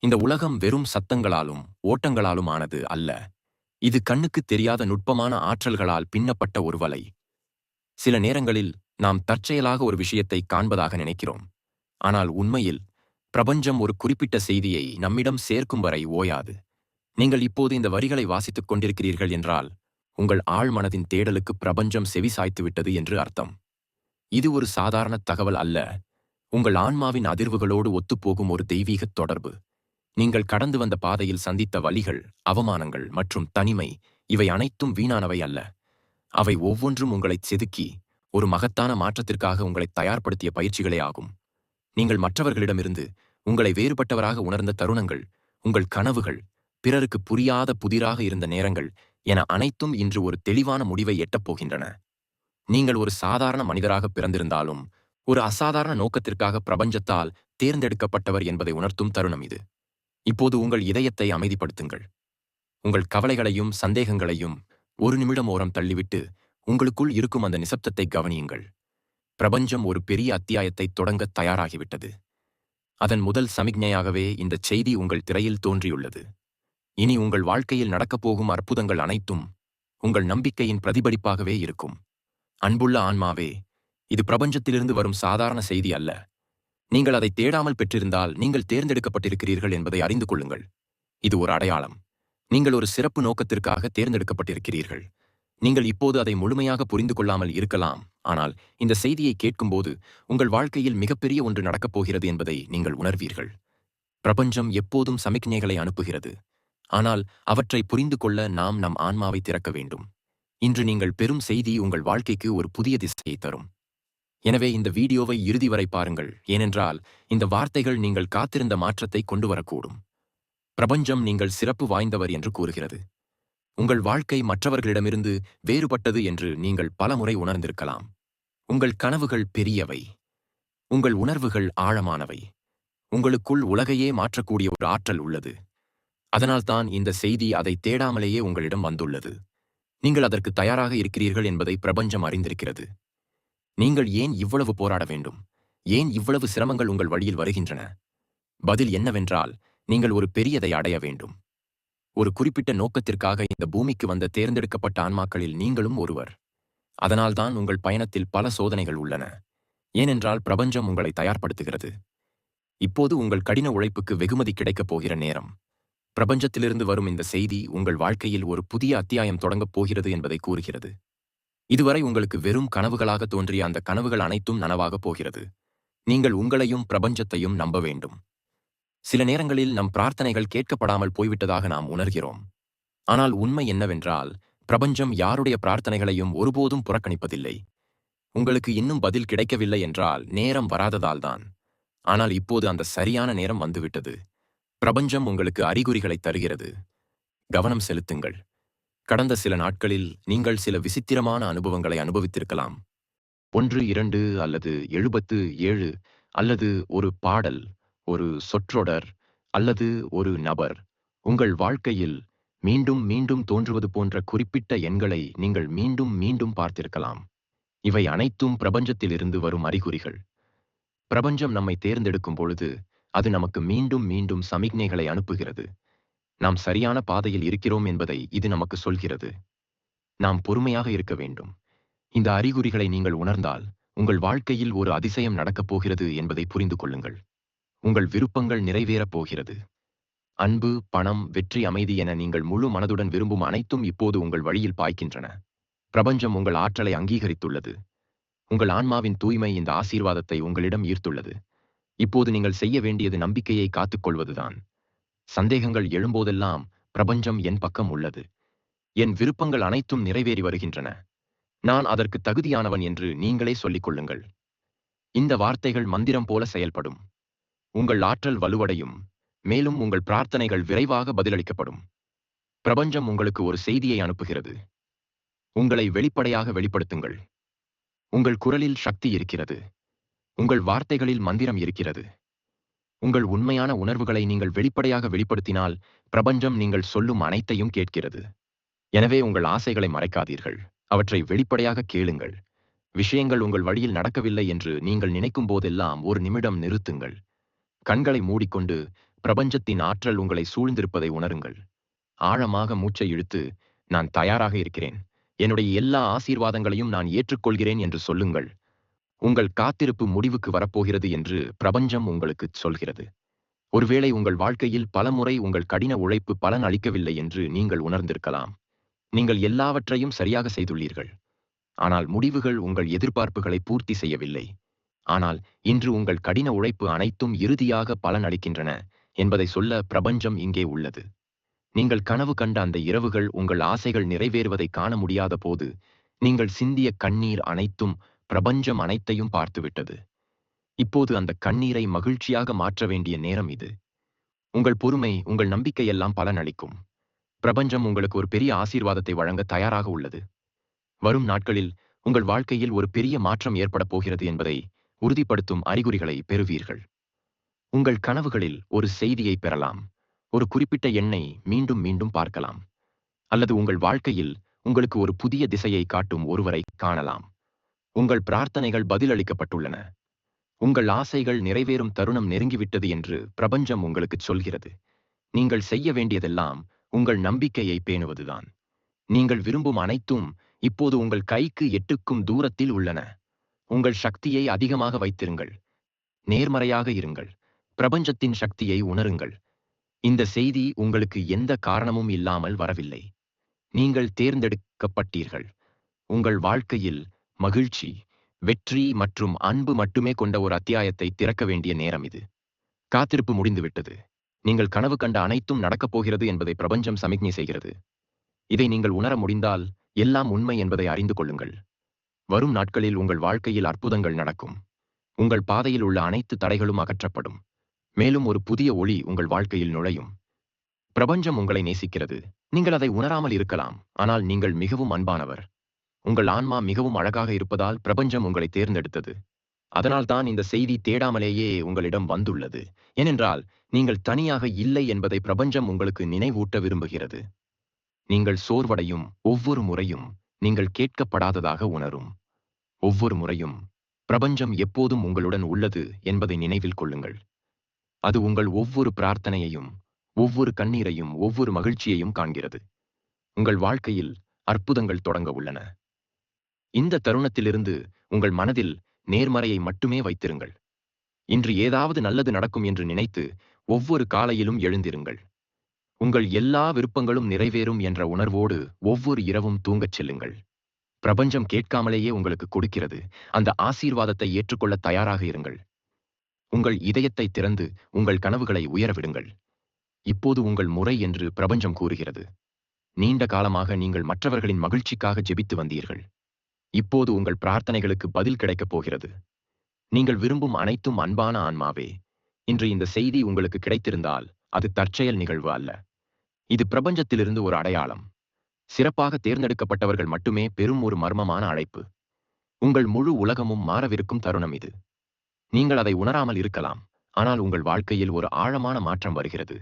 இந்த உலகம் வெறும் சத்தங்களாலும் ஓட்டங்களாலும் ஆனது அல்ல. இது கண்ணுக்குத் தெரியாத நுட்பமான ஆற்றல்களால் பின்னப்பட்ட ஒரு வலை. சில நேரங்களில் நாம் தற்செயலாக ஒரு விஷயத்தை காண்பதாக நினைக்கிறோம். ஆனால் உண்மையில் பிரபஞ்சம் ஒரு குறிப்பிட்ட செய்தியை நம்மிடம் சேர்க்கும் வரை ஓயாது. நீங்கள் இப்போது இந்த வரிகளை வாசித்துக் கொண்டிருக்கிறீர்கள் என்றால், உங்கள் ஆழ்மனதின் தேடலுக்கு பிரபஞ்சம் செவிசாய்த்துவிட்டது என்று அர்த்தம். இது ஒரு சாதாரண தகவல் அல்ல. உங்கள் ஆன்மாவின் அதிர்வுகளோடு ஒத்துப்போகும் ஒரு தெய்வீகத் தொடர்பு. நீங்கள் கடந்து வந்த பாதையில் சந்தித்த வலிகள், அவமானங்கள் மற்றும் தனிமை, இவை அனைத்தும் வீணானவை அல்ல. அவை ஒவ்வொன்றும் உங்களைச் செதுக்கி ஒரு மகத்தான மாற்றத்திற்காக உங்களைத் தயார்படுத்திய பயிற்சிகளே ஆகும். நீங்கள் மற்றவர்களிடமிருந்து உங்களை வேறுபட்டவராக உணர்ந்த தருணங்கள், உங்கள் கனவுகள், பிறருக்கு புரியாத புதிராக இருந்த நேரங்கள் என அனைத்தும் இன்று ஒரு தெளிவான முடிவை எட்டப் போகின்றன. நீங்கள் ஒரு சாதாரண மனிதராக பிறந்திருந்தாலும், ஒரு அசாதாரண நோக்கத்திற்காக பிரபஞ்சத்தால் தேர்ந்தெடுக்கப்பட்டவர் என்பதை உணர்த்தும் தருணம் இது. இப்போது உங்கள் இதயத்தை அமைதிப்படுத்துங்கள். உங்கள் கவலைகளையும் சந்தேகங்களையும் ஒரு நிமிடம் ஓரம் தள்ளிவிட்டு உங்களுக்குள் இருக்கும் அந்த நிசப்தத்தை கவனியுங்கள். பிரபஞ்சம் ஒரு பெரிய அத்தியாயத்தை தொடங்கத் தயாராகிவிட்டது. அதன் முதல் சமிக்ஞையாகவே இந்தச் செய்தி உங்கள் திரையில் தோன்றியுள்ளது. இனி உங்கள் வாழ்க்கையில் நடக்கப்போகும் அற்புதங்கள் அனைத்தும் உங்கள் நம்பிக்கையின் பிரதிபலிப்பாகவே இருக்கும். அன்புள்ள ஆன்மாவே, இது பிரபஞ்சத்திலிருந்து வரும் சாதாரண செய்தி அல்ல. நீங்கள் அதை தேடாமல் பெற்றிருந்தால் நீங்கள் தேர்ந்தெடுக்கப்பட்டிருக்கிறீர்கள் என்பதை அறிந்து கொள்ளுங்கள். இது ஒரு அடையாளம். நீங்கள் ஒரு சிறப்பு நோக்கத்திற்காக தேர்ந்தெடுக்கப்பட்டிருக்கிறீர்கள். நீங்கள் இப்போது அதை முழுமையாக புரிந்து கொள்ளாமல் இருக்கலாம், ஆனால் இந்த செய்தியை கேட்கும்போது உங்கள் வாழ்க்கையில் மிகப்பெரிய ஒன்று நடக்கப் போகிறது என்பதை நீங்கள் உணர்வீர்கள். பிரபஞ்சம் எப்போதும் சமிக்ஞைகளை அனுப்புகிறது, ஆனால் அவற்றை புரிந்து கொள்ள நாம் நம் ஆன்மாவை திறக்க வேண்டும். இன்று நீங்கள் பெறும் செய்தி உங்கள் வாழ்க்கைக்கு ஒரு புதிய திசையை தரும். எனவே இந்த வீடியோவை இறுதி வரை பாருங்கள், ஏனென்றால் இந்த வார்த்தைகள் நீங்கள் காத்திருந்த மாற்றத்தை கொண்டு வரக்கூடும். பிரபஞ்சம் நீங்கள் சிறப்பு வாய்ந்தவர் என்று கூறுகிறது. உங்கள் வாழ்க்கை மற்றவர்களிடமிருந்து வேறுபட்டது என்று நீங்கள் பலமுறை உணர்ந்திருக்கலாம். உங்கள் கனவுகள் பெரியவை. உங்கள் உணர்வுகள் ஆழமானவை. உங்களுக்குள் உலகையே மாற்றக்கூடிய ஒரு ஆற்றல் உள்ளது. அதனால்தான் இந்த செய்தி அதை தேடாமலேயே உங்களிடம் வந்துள்ளது. நீங்கள் அதற்கு தயாராக இருக்கிறீர்கள் என்பதை பிரபஞ்சம் அறிந்திருக்கிறது. நீங்கள் ஏன் இவ்வளவு போராட வேண்டும்? ஏன் இவ்வளவு சிரமங்கள் உங்கள் வழியில் வருகின்றன? பதில் என்னவென்றால், நீங்கள் ஒரு பெரியதை அடைய வேண்டும். ஒரு குறிப்பிட்ட நோக்கத்திற்காக இந்த பூமிக்கு வந்த தேர்ந்தெடுக்கப்பட்ட ஆன்மாக்களில் நீங்களும் ஒருவர். அதனால்தான் உங்கள் பயணத்தில் பல சோதனைகள் உள்ளன. ஏனென்றால் பிரபஞ்சம் உங்களை தயார்படுத்துகிறது. இப்போது உங்கள் கடின உழைப்புக்கு வெகுமதி கிடைக்கப் போகிற நேரம். பிரபஞ்சத்திலிருந்து வரும் இந்த செய்தி உங்கள் வாழ்க்கையில் ஒரு புதிய அத்தியாயம் தொடங்கப் போகிறது என்பதை கூறுகிறது. இதுவரை உங்களுக்கு வெறும் கனவுகளாக தோன்றிய அந்த கனவுகள் அனைத்தும் நனவாகப் போகிறது. நீங்கள் உங்களையும் பிரபஞ்சத்தையும் நம்ப வேண்டும். சில நேரங்களில் நம் பிரார்த்தனைகள் கேட்கப்படாமல் போய்விட்டதாக நாம் உணர்கிறோம். ஆனால் உண்மை என்னவென்றால், பிரபஞ்சம் யாருடைய பிரார்த்தனைகளையும் ஒருபோதும் புறக்கணிப்பதில்லை. உங்களுக்கு இன்னும் பதில் கிடைக்கவில்லை என்றால் நேரம் வராததால்தான். ஆனால் இப்போது அந்த சரியான நேரம் வந்துவிட்டது. பிரபஞ்சம் உங்களுக்கு அறிகுறிகளை தருகிறது. கவனம் செலுத்துங்கள். கடந்த சில நாட்களில் நீங்கள் சில விசித்திரமான அனுபவங்களை அனுபவித்திருக்கலாம். 1, 2 அல்லது 77 அல்லது ஒரு பாடல், ஒரு சொற்றொடர் அல்லது ஒரு நபர். உங்கள் வாழ்க்கையில் மீண்டும் மீண்டும் தோன்றுவது போன்ற குறிப்பிட்ட எண்களை நீங்கள் மீண்டும் மீண்டும் பார்த்திருக்கலாம். இவை அனைத்தும் பிரபஞ்சத்திலிருந்து வரும் அறிகுறிகள். பிரபஞ்சம் நம்மை தேர்ந்தெடுக்கும் பொழுது அது நமக்கு மீண்டும் மீண்டும் சமிக்ஞைகளை அனுப்புகிறது. நாம் சரியான பாதையில் இருக்கிறோம் என்பதை இது நமக்கு சொல்கிறது. நாம் பொறுமையாக இருக்க வேண்டும். இந்த அறிகுறிகளை நீங்கள் உணர்ந்தால் உங்கள் வாழ்க்கையில் ஒரு அதிசயம் நடக்கப் போகிறது என்பதை புரிந்து கொள்ளுங்கள். உங்கள் விருப்பங்கள் நிறைவேறப் போகிறது. அன்பு, பணம், வெற்றி, அமைதி என நீங்கள் முழு மனதுடன் விரும்பும் அனைத்தும் இப்போது உங்கள் வழியில் பாய்க்கின்றன. பிரபஞ்சம் உங்கள் ஆற்றலை அங்கீகரித்துள்ளது. உங்கள் ஆன்மாவின் தூய்மை இந்த ஆசீர்வாதத்தை உங்களிடம் ஈர்த்துள்ளது. இப்போது நீங்கள் செய்ய வேண்டியது நம்பிக்கையை காத்துக்கொள்வதுதான். சந்தேகங்கள் எழும்போதெல்லாம் பிரபஞ்சம் என் பக்கம் உள்ளது. என் விருப்பங்கள் அனைத்தும் நிறைவேறி வருகின்றன. நான் அதற்கு தகுதியானவன் என்று நீங்களே சொல்லிக் கொள்ளுங்கள். இந்த வார்த்தைகள் மந்திரம் போல செயல்படும். உங்கள் ஆற்றல் வலுவடையும். மேலும் உங்கள் பிரார்த்தனைகள் விரைவாக பதிலளிக்கப்படும். பிரபஞ்சம் உங்களுக்கு ஒரு செய்தியை அனுப்புகிறது. உங்களை வெளிப்படையாக வெளிப்படுத்துங்கள். உங்கள் குரலில் சக்தி இருக்கிறது. உங்கள் வார்த்தைகளில் மந்திரம் இருக்கிறது. உங்கள் உண்மையான உணர்வுகளை நீங்கள் வெளிப்படையாக வெளிப்படுத்தினால் பிரபஞ்சம் நீங்கள் சொல்லும் அனைத்தையும் கேட்கிறது. எனவே உங்கள் ஆசைகளை மறைக்காதீர்கள். அவற்றை வெளிப்படையாக கேளுங்கள். விஷயங்கள் உங்கள் வழியில் நடக்கவில்லை என்று நீங்கள் நினைக்கும் போதெல்லாம் ஒரு நிமிடம் நிறுத்துங்கள். கண்களை மூடிக்கொண்டு பிரபஞ்சத்தின் ஆற்றல் உங்களை சூழ்ந்திருப்பதை உணருங்கள். ஆழமாக மூச்சை இழுத்து, நான் தயாராக இருக்கிறேன். என்னுடைய எல்லா ஆசீர்வாதங்களையும் நான் ஏற்றுக்கொள்கிறேன் என்று சொல்லுங்கள். உங்கள் காத்திருப்பு முடிவுக்கு வரப்போகிறது என்று பிரபஞ்சம் உங்களுக்குச் சொல்கிறது. ஒருவேளை உங்கள் வாழ்க்கையில் பலமுறை உங்கள் கடின உழைப்பு பலன் அளிக்கவில்லை என்று நீங்கள் உணர்ந்திருக்கலாம். நீங்கள் எல்லாவற்றையும் சரியாக செய்துள்ளீர்கள். ஆனால் முடிவுகள் உங்கள் எதிர்பார்ப்புகளை பூர்த்தி செய்யவில்லை. ஆனால் இன்று உங்கள் கடின உழைப்பு அனைத்தும் இறுதியாக பலன் அளிக்கின்றன என்பதை சொல்ல பிரபஞ்சம் இங்கே உள்ளது. நீங்கள் கனவு கண்ட அந்த இரவுகள் உங்கள் ஆசைகள் நிறைவேறுவதை காண முடியாத போது, நீங்கள் சிந்திய கண்ணீர் அனைத்தும் பிரபஞ்சம் அனைத்தையும் பார்த்துவிட்டது. இப்போது அந்த கண்ணீரை மகிழ்ச்சியாக மாற்ற வேண்டிய நேரம் இது. உங்கள் பொறுமை, உங்கள் நம்பிக்கையெல்லாம் பலனளிக்கும். பிரபஞ்சம் உங்களுக்கு ஒரு பெரிய ஆசீர்வாதத்தை வழங்க தயாராக உள்ளது. வரும் நாட்களில் உங்கள் வாழ்க்கையில் ஒரு பெரிய மாற்றம் ஏற்படப் போகிறது என்பதை உறுதிப்படுத்தும் அறிகுறிகளை பெறுவீர்கள். உங்கள் கனவுகளில் ஒரு செய்தியை பெறலாம். ஒரு குறிப்பிட்ட எண்ணை மீண்டும் மீண்டும் பார்க்கலாம். அல்லது உங்கள் வாழ்க்கையில் உங்களுக்கு ஒரு புதிய திசையை காட்டும் ஒருவரை காணலாம். உங்கள் பிரார்த்தனைகள் பதிலளிக்கப்பட்டுள்ளன. உங்கள் ஆசைகள் நிறைவேறும் தருணம் நெருங்கிவிட்டது என்று பிரபஞ்சம் உங்களுக்குச் சொல்கிறது. நீங்கள் செய்ய வேண்டியதெல்லாம் உங்கள் நம்பிக்கையை பேணுவதுதான். நீங்கள் விரும்பும் அனைத்தும் இப்போது உங்கள் கைக்கு எட்டுக்கும் தூரத்தில் உள்ளன. உங்கள் சக்தியை அதிகமாக வைத்திருங்கள். நேர்மறையாக இருங்கள். பிரபஞ்சத்தின் சக்தியை உணருங்கள். இந்த செய்தி உங்களுக்கு எந்த காரணமும் இல்லாமல் வரவில்லை. நீங்கள் தேர்ந்தெடுக்கப்பட்டீர்கள். உங்கள் வாழ்க்கையில் மகிழ்ச்சி, வெற்றி மற்றும் அன்பு மட்டுமே கொண்ட ஒரு அத்தியாயத்தை திறக்க வேண்டிய நேரம் இது. காத்திருப்பு முடிந்துவிட்டது. நீங்கள் கனவு கண்ட அனைத்தும் நடக்கப் போகிறது என்பதை பிரபஞ்சம் சமிக்ஞை செய்கிறது. இதை நீங்கள் உணர முடிந்தால் எல்லாம் உண்மை என்பதை அறிந்து கொள்ளுங்கள். வரும் நாட்களில் உங்கள் வாழ்க்கையில் அற்புதங்கள் நடக்கும். உங்கள் பாதையில் உள்ள அனைத்து தடைகளும் அகற்றப்படும். மேலும் ஒரு புதிய ஒளி உங்கள் வாழ்க்கையில் நுழையும். பிரபஞ்சம் உங்களை நேசிக்கிறது. நீங்கள் அதை உணராமல் இருக்கலாம், ஆனால் நீங்கள் மிகவும் அன்பானவர். உங்கள் ஆன்மா மிகவும் அழகாக இருப்பதால் பிரபஞ்சம் உங்களை தேர்ந்தெடுத்தது. அதனால்தான் இந்த செய்தி தேடாமலேயே உங்களிடம் வந்துள்ளது. ஏனென்றால் நீங்கள் தனியாக இல்லை என்பதை பிரபஞ்சம் உங்களுக்கு நினைவூட்ட விரும்புகிறது. நீங்கள் சோர்வடையும் ஒவ்வொரு முறையும் நீங்கள் கேட்கப்படாததாக உணரும் ஒவ்வொரு முறையும் பிரபஞ்சம் எப்போதும் உங்களுடன் உள்ளது என்பதை நினைவில் கொள்ளுங்கள். அது உங்கள் ஒவ்வொரு பிரார்த்தனையையும், ஒவ்வொரு கண்ணீரையும், ஒவ்வொரு மகிழ்ச்சியையும் காண்கிறது. உங்கள் வாழ்க்கையில் அற்புதங்கள் தொடங்க உள்ளன. இந்த தருணத்திலிருந்து உங்கள் மனதில் நேர்மறையை மட்டுமே வைத்திருங்கள். இன்று ஏதாவது நல்லது நடக்கும் என்று நினைத்து ஒவ்வொரு காலையிலும் எழுந்திருங்கள். உங்கள் எல்லா விருப்பங்களும் நிறைவேறும் என்ற உணர்வோடு ஒவ்வொரு இரவும் தூங்கச் செல்லுங்கள். பிரபஞ்சம் கேட்காமலேயே உங்களுக்கு கொடுக்கிறது. அந்த ஆசீர்வாதத்தை ஏற்றுக்கொள்ள தயாராக இருங்கள். உங்கள் இதயத்தை திறந்து உங்கள் கனவுகளை உயரவிடுங்கள். இப்போது உங்கள் முறை என்று பிரபஞ்சம் கூறுகிறது. நீண்ட காலமாக நீங்கள் மற்றவர்களின் மகிழ்ச்சிக்காக ஜெபித்து வந்தீர்கள். இப்போது உங்கள் பிரார்த்தனைகளுக்கு பதில் கிடைக்கப் போகிறது. நீங்கள் விரும்பும் அனைத்தும் அன்பான ஆன்மாவே. இன்று இந்த செய்தி உங்களுக்கு கிடைத்திருந்தால் அது தற்செயல் நிகழ்வு அல்ல. இது பிரபஞ்சத்திலிருந்து ஒரு அடையாளம். சிறப்பாக தேர்ந்தெடுக்கப்பட்டவர்கள் மட்டுமே பெறும் ஒரு மர்மமான அழைப்பு. உங்கள் முழு உலகமும் மாறவிருக்கும் தருணம் இது. நீங்கள் அதை உணராமல் இருக்கலாம், ஆனால் உங்கள் வாழ்க்கையில் ஒரு ஆழமான மாற்றம் வருகிறது.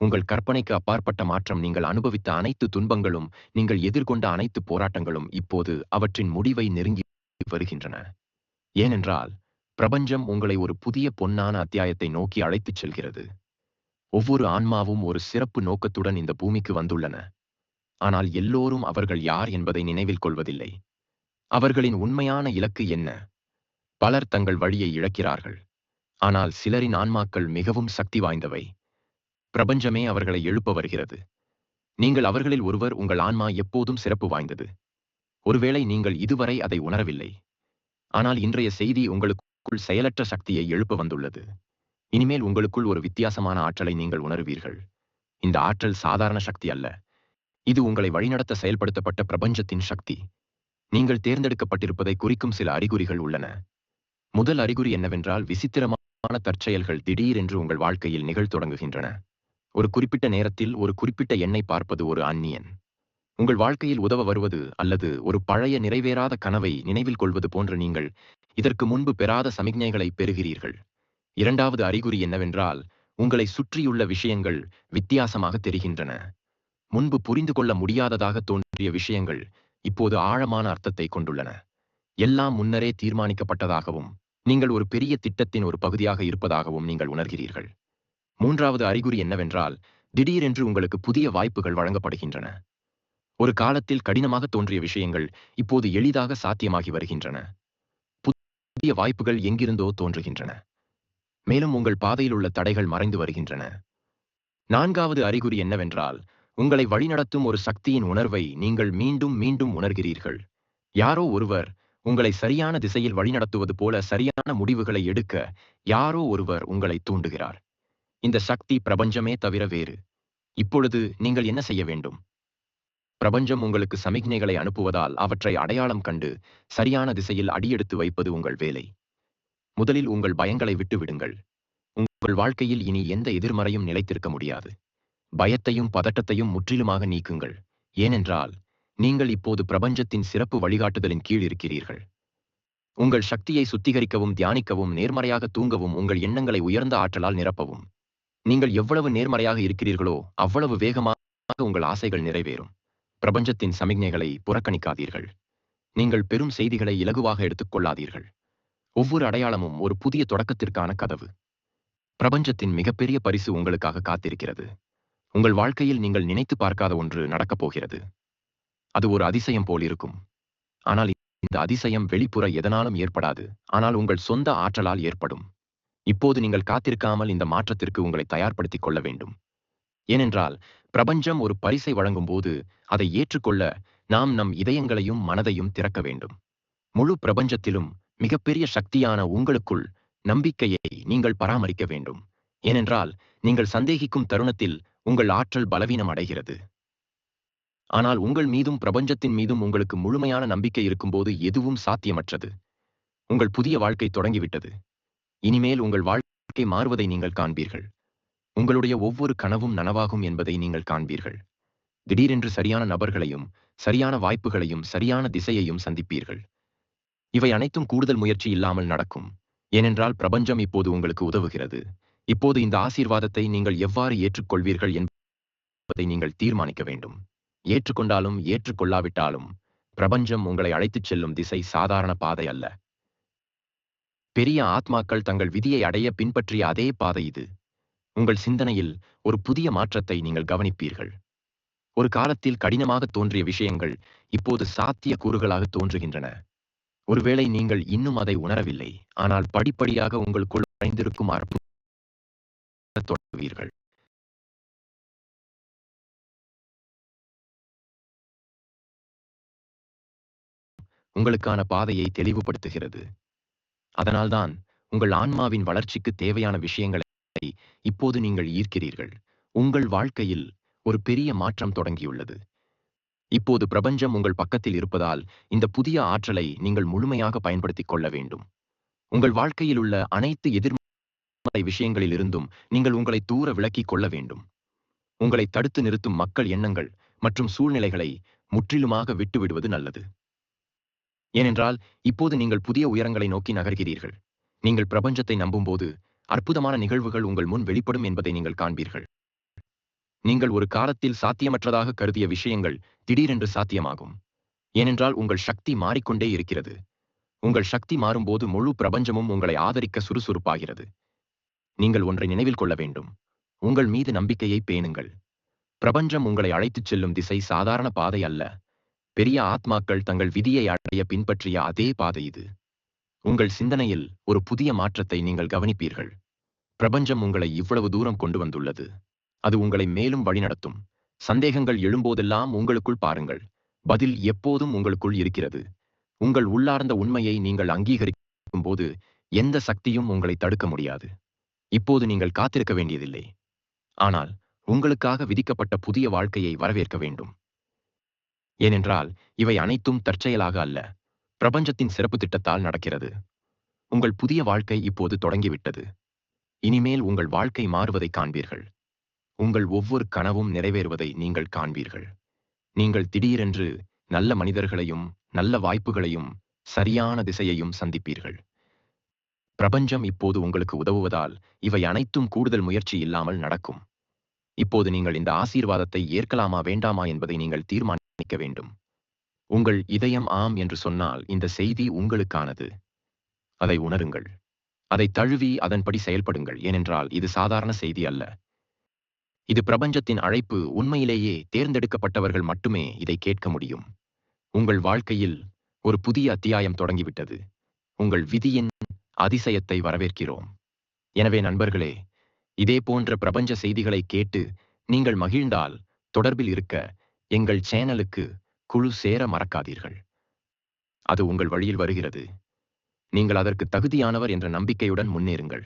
உங்கள் கற்பனைக்கு அப்பாற்பட்ட மாற்றம். நீங்கள் அனுபவித்த அனைத்து துன்பங்களும், நீங்கள் எதிர்கொண்ட அனைத்து போராட்டங்களும் இப்போது அவற்றின் முடிவை நெருங்கி வருகின்றன. ஏனென்றால் பிரபஞ்சம் உங்களை ஒரு புதிய பொன்னான அத்தியாயத்தை நோக்கி அழைத்துச் செல்கிறது. ஒவ்வொரு ஆன்மாவும் ஒரு சிறப்பு நோக்கத்துடன் இந்த பூமிக்கு வந்துள்ளன. ஆனால் எல்லோரும் அவர்கள் யார் என்பதை நினைவில் கொள்வதில்லை. அவர்களின் உண்மையான இலக்கு என்ன? பலர் தங்கள் வழியை இழக்கிறார்கள். ஆனால் சிலரின் ஆன்மாக்கள் மிகவும் சக்தி வாய்ந்தவை. பிரபஞ்சமே அவர்களை எழுப்ப வருகிறது. நீங்கள் அவர்களில் ஒருவர். உங்கள் ஆன்மா எப்போதும் சிறப்பு வாய்ந்தது. ஒருவேளை நீங்கள் இதுவரை அதை உணரவில்லை. ஆனால் இன்றைய செய்தி உங்களுக்குள் செயலற்ற சக்தியை எழுப்ப வந்துள்ளது. இனிமேல் உங்களுக்குள் ஒரு வித்தியாசமான ஆற்றலை நீங்கள் உணருவீர்கள். இந்த ஆற்றல் சாதாரண சக்தி அல்ல. இது உங்களை வழிநடத்த செயல்படுத்தப்பட்ட பிரபஞ்சத்தின் சக்தி. நீங்கள் தேர்ந்தெடுக்கப்பட்டிருப்பதை குறிக்கும் சில அறிகுறிகள் உள்ளன. முதல் அறிகுறி என்னவென்றால், விசித்திரமான தற்செயல்கள் திடீரென்று உங்கள் வாழ்க்கையில் நிகழ்த்தொடங்குகின்றன. ஒரு குறிப்பிட்ட நேரத்தில் ஒரு குறிப்பிட்ட எண்ணை பார்ப்பது. ஒரு அந்நியன் உங்கள் வாழ்க்கையில் உதவ வருவது, அல்லது ஒரு பழைய நிறைவேறாத கனவை நினைவில் கொள்வது போன்ற நீங்கள் இதற்கு முன்பு பெறாத சமிக்ஞைகளை பெறுகிறீர்கள். இரண்டாவது அறிகுறி என்னவென்றால், உங்களை சுற்றியுள்ள விஷயங்கள் வித்தியாசமாக தெரிகின்றன. முன்பு புரிந்து கொள்ள முடியாததாக தோன்றிய விஷயங்கள் இப்போது ஆழமான அர்த்தத்தை கொண்டுள்ளன. எல்லாம் முன்னரே தீர்மானிக்கப்பட்டதாகவும் நீங்கள் ஒரு பெரிய திட்டத்தின் ஒரு பகுதியாக இருப்பதாகவும் நீங்கள் உணர்கிறீர்கள். மூன்றாவது அறிகுறி என்னவென்றால், திடீரென்று உங்களுக்கு புதிய வாய்ப்புகள் வழங்கப்படுகின்றன. ஒரு காலத்தில் கடினமாக தோன்றிய விஷயங்கள் இப்போது எளிதாக சாத்தியமாகி வருகின்றன. புதிய வாய்ப்புகள் எங்கிருந்தோ தோன்றுகின்றன. மேலும் உங்கள் பாதையில் உள்ள தடைகள் மறைந்து வருகின்றன. நான்காவது அறிகுறி என்னவென்றால், உங்களை வழிநடத்தும் ஒரு சக்தியின் உணர்வை நீங்கள் மீண்டும் மீண்டும் உணர்கிறீர்கள். யாரோ ஒருவர் உங்களை சரியான திசையில் வழிநடத்துவது போல சரியான முடிவுகளை எடுக்க யாரோ ஒருவர் உங்களை தூண்டுகிறார். இந்த சக்தி பிரபஞ்சமே தவிர வேறு. இப்பொழுது நீங்கள் என்ன செய்ய வேண்டும்? பிரபஞ்சம் உங்களுக்கு சமிக்ஞைகளை அனுப்புவதால் அவற்றை அடையாளம் கண்டு சரியான திசையில் அடியெடுத்து வைப்பது உங்கள் வேலை. முதலில் உங்கள் பயங்களை விட்டுவிடுங்கள். உங்கள் வாழ்க்கையில் இனி எந்த எதிர்மறையும் நிலைத்திருக்க முடியாது. பயத்தையும் பதட்டத்தையும் முற்றிலுமாக நீக்குங்கள். ஏனென்றால் நீங்கள் இப்போது பிரபஞ்சத்தின் சிறப்பு வழிகாட்டுதலின் கீழ் இருக்கிறீர்கள். உங்கள் சக்தியை சுத்திகரிக்கவும், தியானிக்கவும், நேர்மறையாக தூங்கவும், உங்கள் எண்ணங்களை உயர்ந்த ஆற்றலால் நிரப்பவும். நீங்கள் எவ்வளவு நேர்மறையாக இருக்கிறீர்களோ அவ்வளவு வேகமாக உங்கள் ஆசைகள் நிறைவேறும். பிரபஞ்சத்தின் சமிக்ஞைகளை புறக்கணிக்காதீர்கள். நீங்கள் பெரும் செய்திகளை இலகுவாக எடுத்துக் கொள்ளாதீர்கள். ஒவ்வொரு அடையாளமும் ஒரு புதிய தொடக்கத்திற்கான கதவு. பிரபஞ்சத்தின் மிகப்பெரிய பரிசு உங்களுக்காக காத்திருக்கிறது. உங்கள் வாழ்க்கையில் நீங்கள் நினைத்து பார்க்காத ஒன்று நடக்கப் போகிறது. அது ஒரு அதிசயம் போல் இருக்கும். ஆனால் இந்த அதிசயம் வெளிப்புற எதனாலும் ஏற்படாது. ஆனால் உங்கள் சொந்த ஆற்றலால் ஏற்படும். இப்போது நீங்கள் காத்திருக்காமல் இந்த மாற்றத்திற்கு உங்களை தயார்படுத்திக் கொள்ள வேண்டும். ஏனென்றால் பிரபஞ்சம் ஒரு பரிசை வழங்கும் போது அதை ஏற்றுக்கொள்ள நாம் நம் இதயங்களையும் மனதையும் திறக்க வேண்டும். முழு பிரபஞ்சத்திலும் மிகப்பெரிய சக்தியான உங்களுக்குள் நம்பிக்கையை நீங்கள் பராமரிக்க வேண்டும். ஏனென்றால் நீங்கள் சந்தேகிக்கும் தருணத்தில் உங்கள் ஆற்றல் பலவீனம் அடைகிறது. ஆனால் உங்கள் மீதும் பிரபஞ்சத்தின் மீதும் உங்களுக்கு முழுமையான நம்பிக்கை இருக்கும்போது எதுவும் சாத்தியமற்றது. உங்கள் புதிய வாழ்க்கை தொடங்கிவிட்டது. இனிமேல் உங்கள் வாழ்க்கை மாறுவதை நீங்கள் காண்பீர்கள். உங்களுடைய ஒவ்வொரு கனவும் நனவாகும் என்பதை நீங்கள் காண்பீர்கள். திடீரென்று சரியான நபர்களையும், சரியான வாய்ப்புகளையும், சரியான திசையையும் சந்திப்பீர்கள். இவை அனைத்தும் கூடுதல் முயற்சி இல்லாமல் நடக்கும். ஏனென்றால் பிரபஞ்சம் இப்போது உங்களுக்கு உதவுகிறது. இப்போது இந்த ஆசீர்வாதத்தை நீங்கள் எவ்வாறு ஏற்றுக்கொள்வீர்கள் என்பதை நீங்கள் தீர்மானிக்க வேண்டும். ஏற்றுக்கொண்டாலும் ஏற்றுக்கொள்ளாவிட்டாலும் பிரபஞ்சம் உங்களை அழைத்துச் செல்லும் திசை சாதாரண பாதை அல்ல. பெரிய ஆத்மாக்கள் தங்கள் விதியை அடைய பின்பற்றிய அதே பாதை இது. உங்கள் சிந்தனையில் ஒரு புதிய மாற்றத்தை நீங்கள் கவனிப்பீர்கள். ஒரு காலத்தில் கடினமாக தோன்றிய விஷயங்கள் இப்போது சாத்திய கூறுகளாக தோன்றுகின்றன. ஒருவேளை நீங்கள் இன்னும் அதை உணரவில்லை, ஆனால் படிப்படியாக உங்களுக்குள் நுழைந்திருக்கும் அற்புதத்தை தொடங்குவீர்கள். உங்களுக்கான பாதையை தெளிவுபடுத்துகிறது. அதனால்தான் உங்கள் ஆன்மாவின் வளர்ச்சிக்கு தேவையான விஷயங்களை இப்போது நீங்கள் ஈர்க்கிறீர்கள். உங்கள் வாழ்க்கையில் ஒரு பெரிய மாற்றம் தொடங்கியுள்ளது. இப்போது பிரபஞ்சம் உங்கள் பக்கத்தில் இருப்பதால் இந்த புதிய ஆற்றலை நீங்கள் முழுமையாக பயன்படுத்திக் கொள்ள வேண்டும். உங்கள் வாழ்க்கையில் உள்ள அனைத்து எதிர்மறை விஷயங்களிலிருந்தும் நீங்கள் உங்களை தூர விலக்கிக் கொள்ள வேண்டும். உங்களை தடுத்து நிறுத்தும் மக்கள், எண்ணங்கள் மற்றும் சூழ்நிலைகளை முற்றிலுமாக விட்டுவிடுவது நல்லது. ஏனென்றால் இப்போது நீங்கள் புதிய உயரங்களை நோக்கி நகர்கிறீர்கள். நீங்கள் பிரபஞ்சத்தை நம்பும்போது அற்புதமான நிகழ்வுகள் உங்கள் முன் வெளிப்படும் என்பதை நீங்கள் காண்பீர்கள். நீங்கள் ஒரு காலத்தில் சாத்தியமற்றதாக கருதிய விஷயங்கள் திடீரென்று சாத்தியமாகும். ஏனென்றால் உங்கள் சக்தி மாறிக்கொண்டே இருக்கிறது. உங்கள் சக்தி மாறும்போது முழு பிரபஞ்சமும் உங்களை ஆதரிக்க சுறுசுறுப்பாகிறது. நீங்கள் ஒன்றை நினைவில் கொள்ள வேண்டும். உங்கள் மீது நம்பிக்கையை பேணுங்கள். பிரபஞ்சம் உங்களை அழைத்துச் செல்லும் திசை சாதாரண பாதை அல்ல. பெரிய ஆத்மாக்கள் தங்கள் விதியை அடைய பின்பற்றிய அதே பாதை இது. உங்கள் சிந்தனையில் ஒரு புதிய மாற்றத்தை நீங்கள் கவனிப்பீர்கள். பிரபஞ்சம் உங்களை இவ்வளவு தூரம் கொண்டு வந்துள்ளது. அது உங்களை மேலும் வழிநடத்தும். சந்தேகங்கள் எழும்போதெல்லாம் உங்களுக்குள் பாருங்கள். பதில் எப்போதும் உங்களுக்குள் இருக்கிறது. உங்கள் உள்ளார்ந்த உண்மையை நீங்கள் அங்கீகரிக்கும் போது எந்த சக்தியும் உங்களை தடுக்க முடியாது. இப்போது நீங்கள் காத்திருக்க வேண்டியதில்லை. ஆனால் உங்களுக்காக விதிக்கப்பட்ட புதிய வாழ்க்கையை வரவேற்க வேண்டும். ஏனென்றால் இவை அனைத்தும் தற்செயலாக அல்ல. பிரபஞ்சத்தின் சிறப்பு திட்டத்தால் நடக்கிறது. உங்கள் புதிய வாழ்க்கை இப்போது தொடங்கிவிட்டது. இனிமேல் உங்கள் வாழ்க்கை மாறுவதை காண்பீர்கள். உங்கள் ஒவ்வொரு கனவும் நிறைவேறுவதை நீங்கள் காண்பீர்கள். நீங்கள் திடீரென்று நல்ல மனிதர்களையும், நல்ல வாய்ப்புகளையும், சரியான திசையையும் சந்திப்பீர்கள். பிரபஞ்சம் இப்போது உங்களுக்கு உதவுவதால் இவை அனைத்தும் கூடுதல் முயற்சி இல்லாமல் நடக்கும். இப்போது நீங்கள் இந்த ஆசீர்வாதத்தை ஏற்கலாமா வேண்டாமா என்பதை நீங்கள் தீர்மானிக்க வேண்டும். உங்கள் இதயம் ஆம் என்று சொன்னால் இந்த செய்தி உங்களுக்கானது. அதை உணருங்கள். அதை தழுவி அதன்படி செயல்படுங்கள், ஏனென்றால் இது சாதாரண செய்தி அல்ல. இது பிரபஞ்சத்தின் அழைப்பு. உண்மையிலேயே தேர்ந்தெடுக்கப்பட்டவர்கள் மட்டுமே இதை கேட்க முடியும். உங்கள் வாழ்க்கையில் ஒரு புதிய அத்தியாயம் தொடங்கிவிட்டது. உங்கள் விதியின் அதிசயத்தை வரவேற்கிறோம். எனவே நண்பர்களே, இதே போன்ற பிரபஞ்ச செய்திகளை கேட்டு நீங்கள் மகிழ்ந்தால் தொடர்பில் இருக்க எங்கள் சேனலுக்கு குழு சேர மறக்காதீர்கள். அது உங்கள் வழியில் வருகிறது. நீங்கள் அதற்கு தகுதியானவர் என்ற நம்பிக்கையுடன் முன்னேறுங்கள்.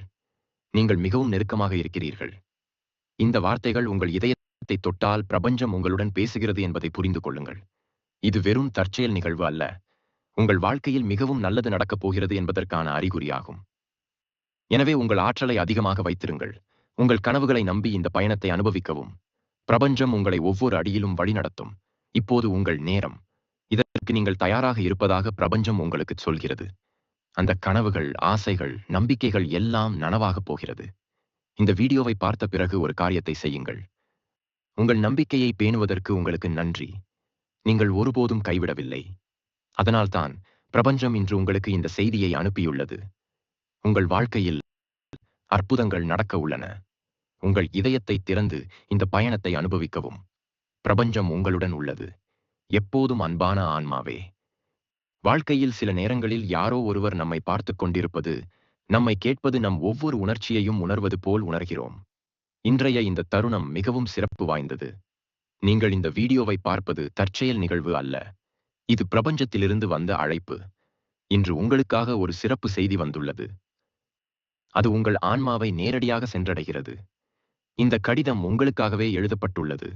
நீங்கள் மிகவும் நெருக்கமாக இருக்கிறீர்கள். இந்த வார்த்தைகள் உங்கள் இதயத்தை தொட்டால் பிரபஞ்சம் உங்களுடன் பேசுகிறது என்பதை புரிந்து கொள்ளுங்கள். இது வெறும் தற்செயல் நிகழ்வு அல்ல. உங்கள் வாழ்க்கையில் மிகவும் நல்லது நடக்கப் போகிறது என்பதற்கான அறிகுறியாகும். எனவே உங்கள் ஆற்றலை அதிகமாக வைத்திருங்கள். உங்கள் கனவுகளை நம்பி இந்த பயணத்தை அனுபவிக்கவும். பிரபஞ்சம் உங்களை ஒவ்வொரு அடியிலும் வழிநடத்தும். இப்போது உங்கள் நேரம். இதற்கு நீங்கள் தயாராக இருப்பதாக பிரபஞ்சம் உங்களுக்கு சொல்கிறது. அந்த கனவுகள், ஆசைகள், நம்பிக்கைகள் எல்லாம் நனவாகப் போகிறது. இந்த வீடியோவை பார்த்த பிறகு ஒரு காரியத்தை செய்யுங்கள். உங்கள் நம்பிக்கையை பேணுவதற்கு உங்களுக்கு நன்றி. நீங்கள் ஒருபோதும் கைவிடவில்லை. அதனால்தான் பிரபஞ்சம் இன்று உங்களுக்கு இந்த செய்தியை அனுப்பியுள்ளது. உங்கள் வாழ்க்கையில் அற்புதங்கள் நடக்க உள்ளன. உங்கள் இதயத்தை திறந்து இந்த பயணத்தை அனுபவிக்கவும். பிரபஞ்சம் உங்களுடன் உள்ளது. எப்போதும் அன்பான ஆன்மாவே. வாழ்க்கையில் சில நேரங்களில் யாரோ ஒருவர் நம்மை பார்த்துக் கொண்டிருப்பது, நம்மை கேட்பது, நம் ஒவ்வொரு உணர்ச்சியையும் உணர்வது போல் உணர்கிறோம். இன்றைய இந்த தருணம் மிகவும் சிறப்பு வாய்ந்தது. நீங்கள் இந்த வீடியோவை பார்ப்பது தற்செயல் நிகழ்வு அல்ல. இது பிரபஞ்சத்திலிருந்து வந்த அழைப்பு. இன்று உங்களுக்காக ஒரு சிறப்பு செய்தி வந்துள்ளது. அது உங்கள் ஆன்மாவை நேரடியாக சென்றடைகிறது. இந்த கடிதம் உங்களுக்காகவே எழுதப்பட்டுள்ளது.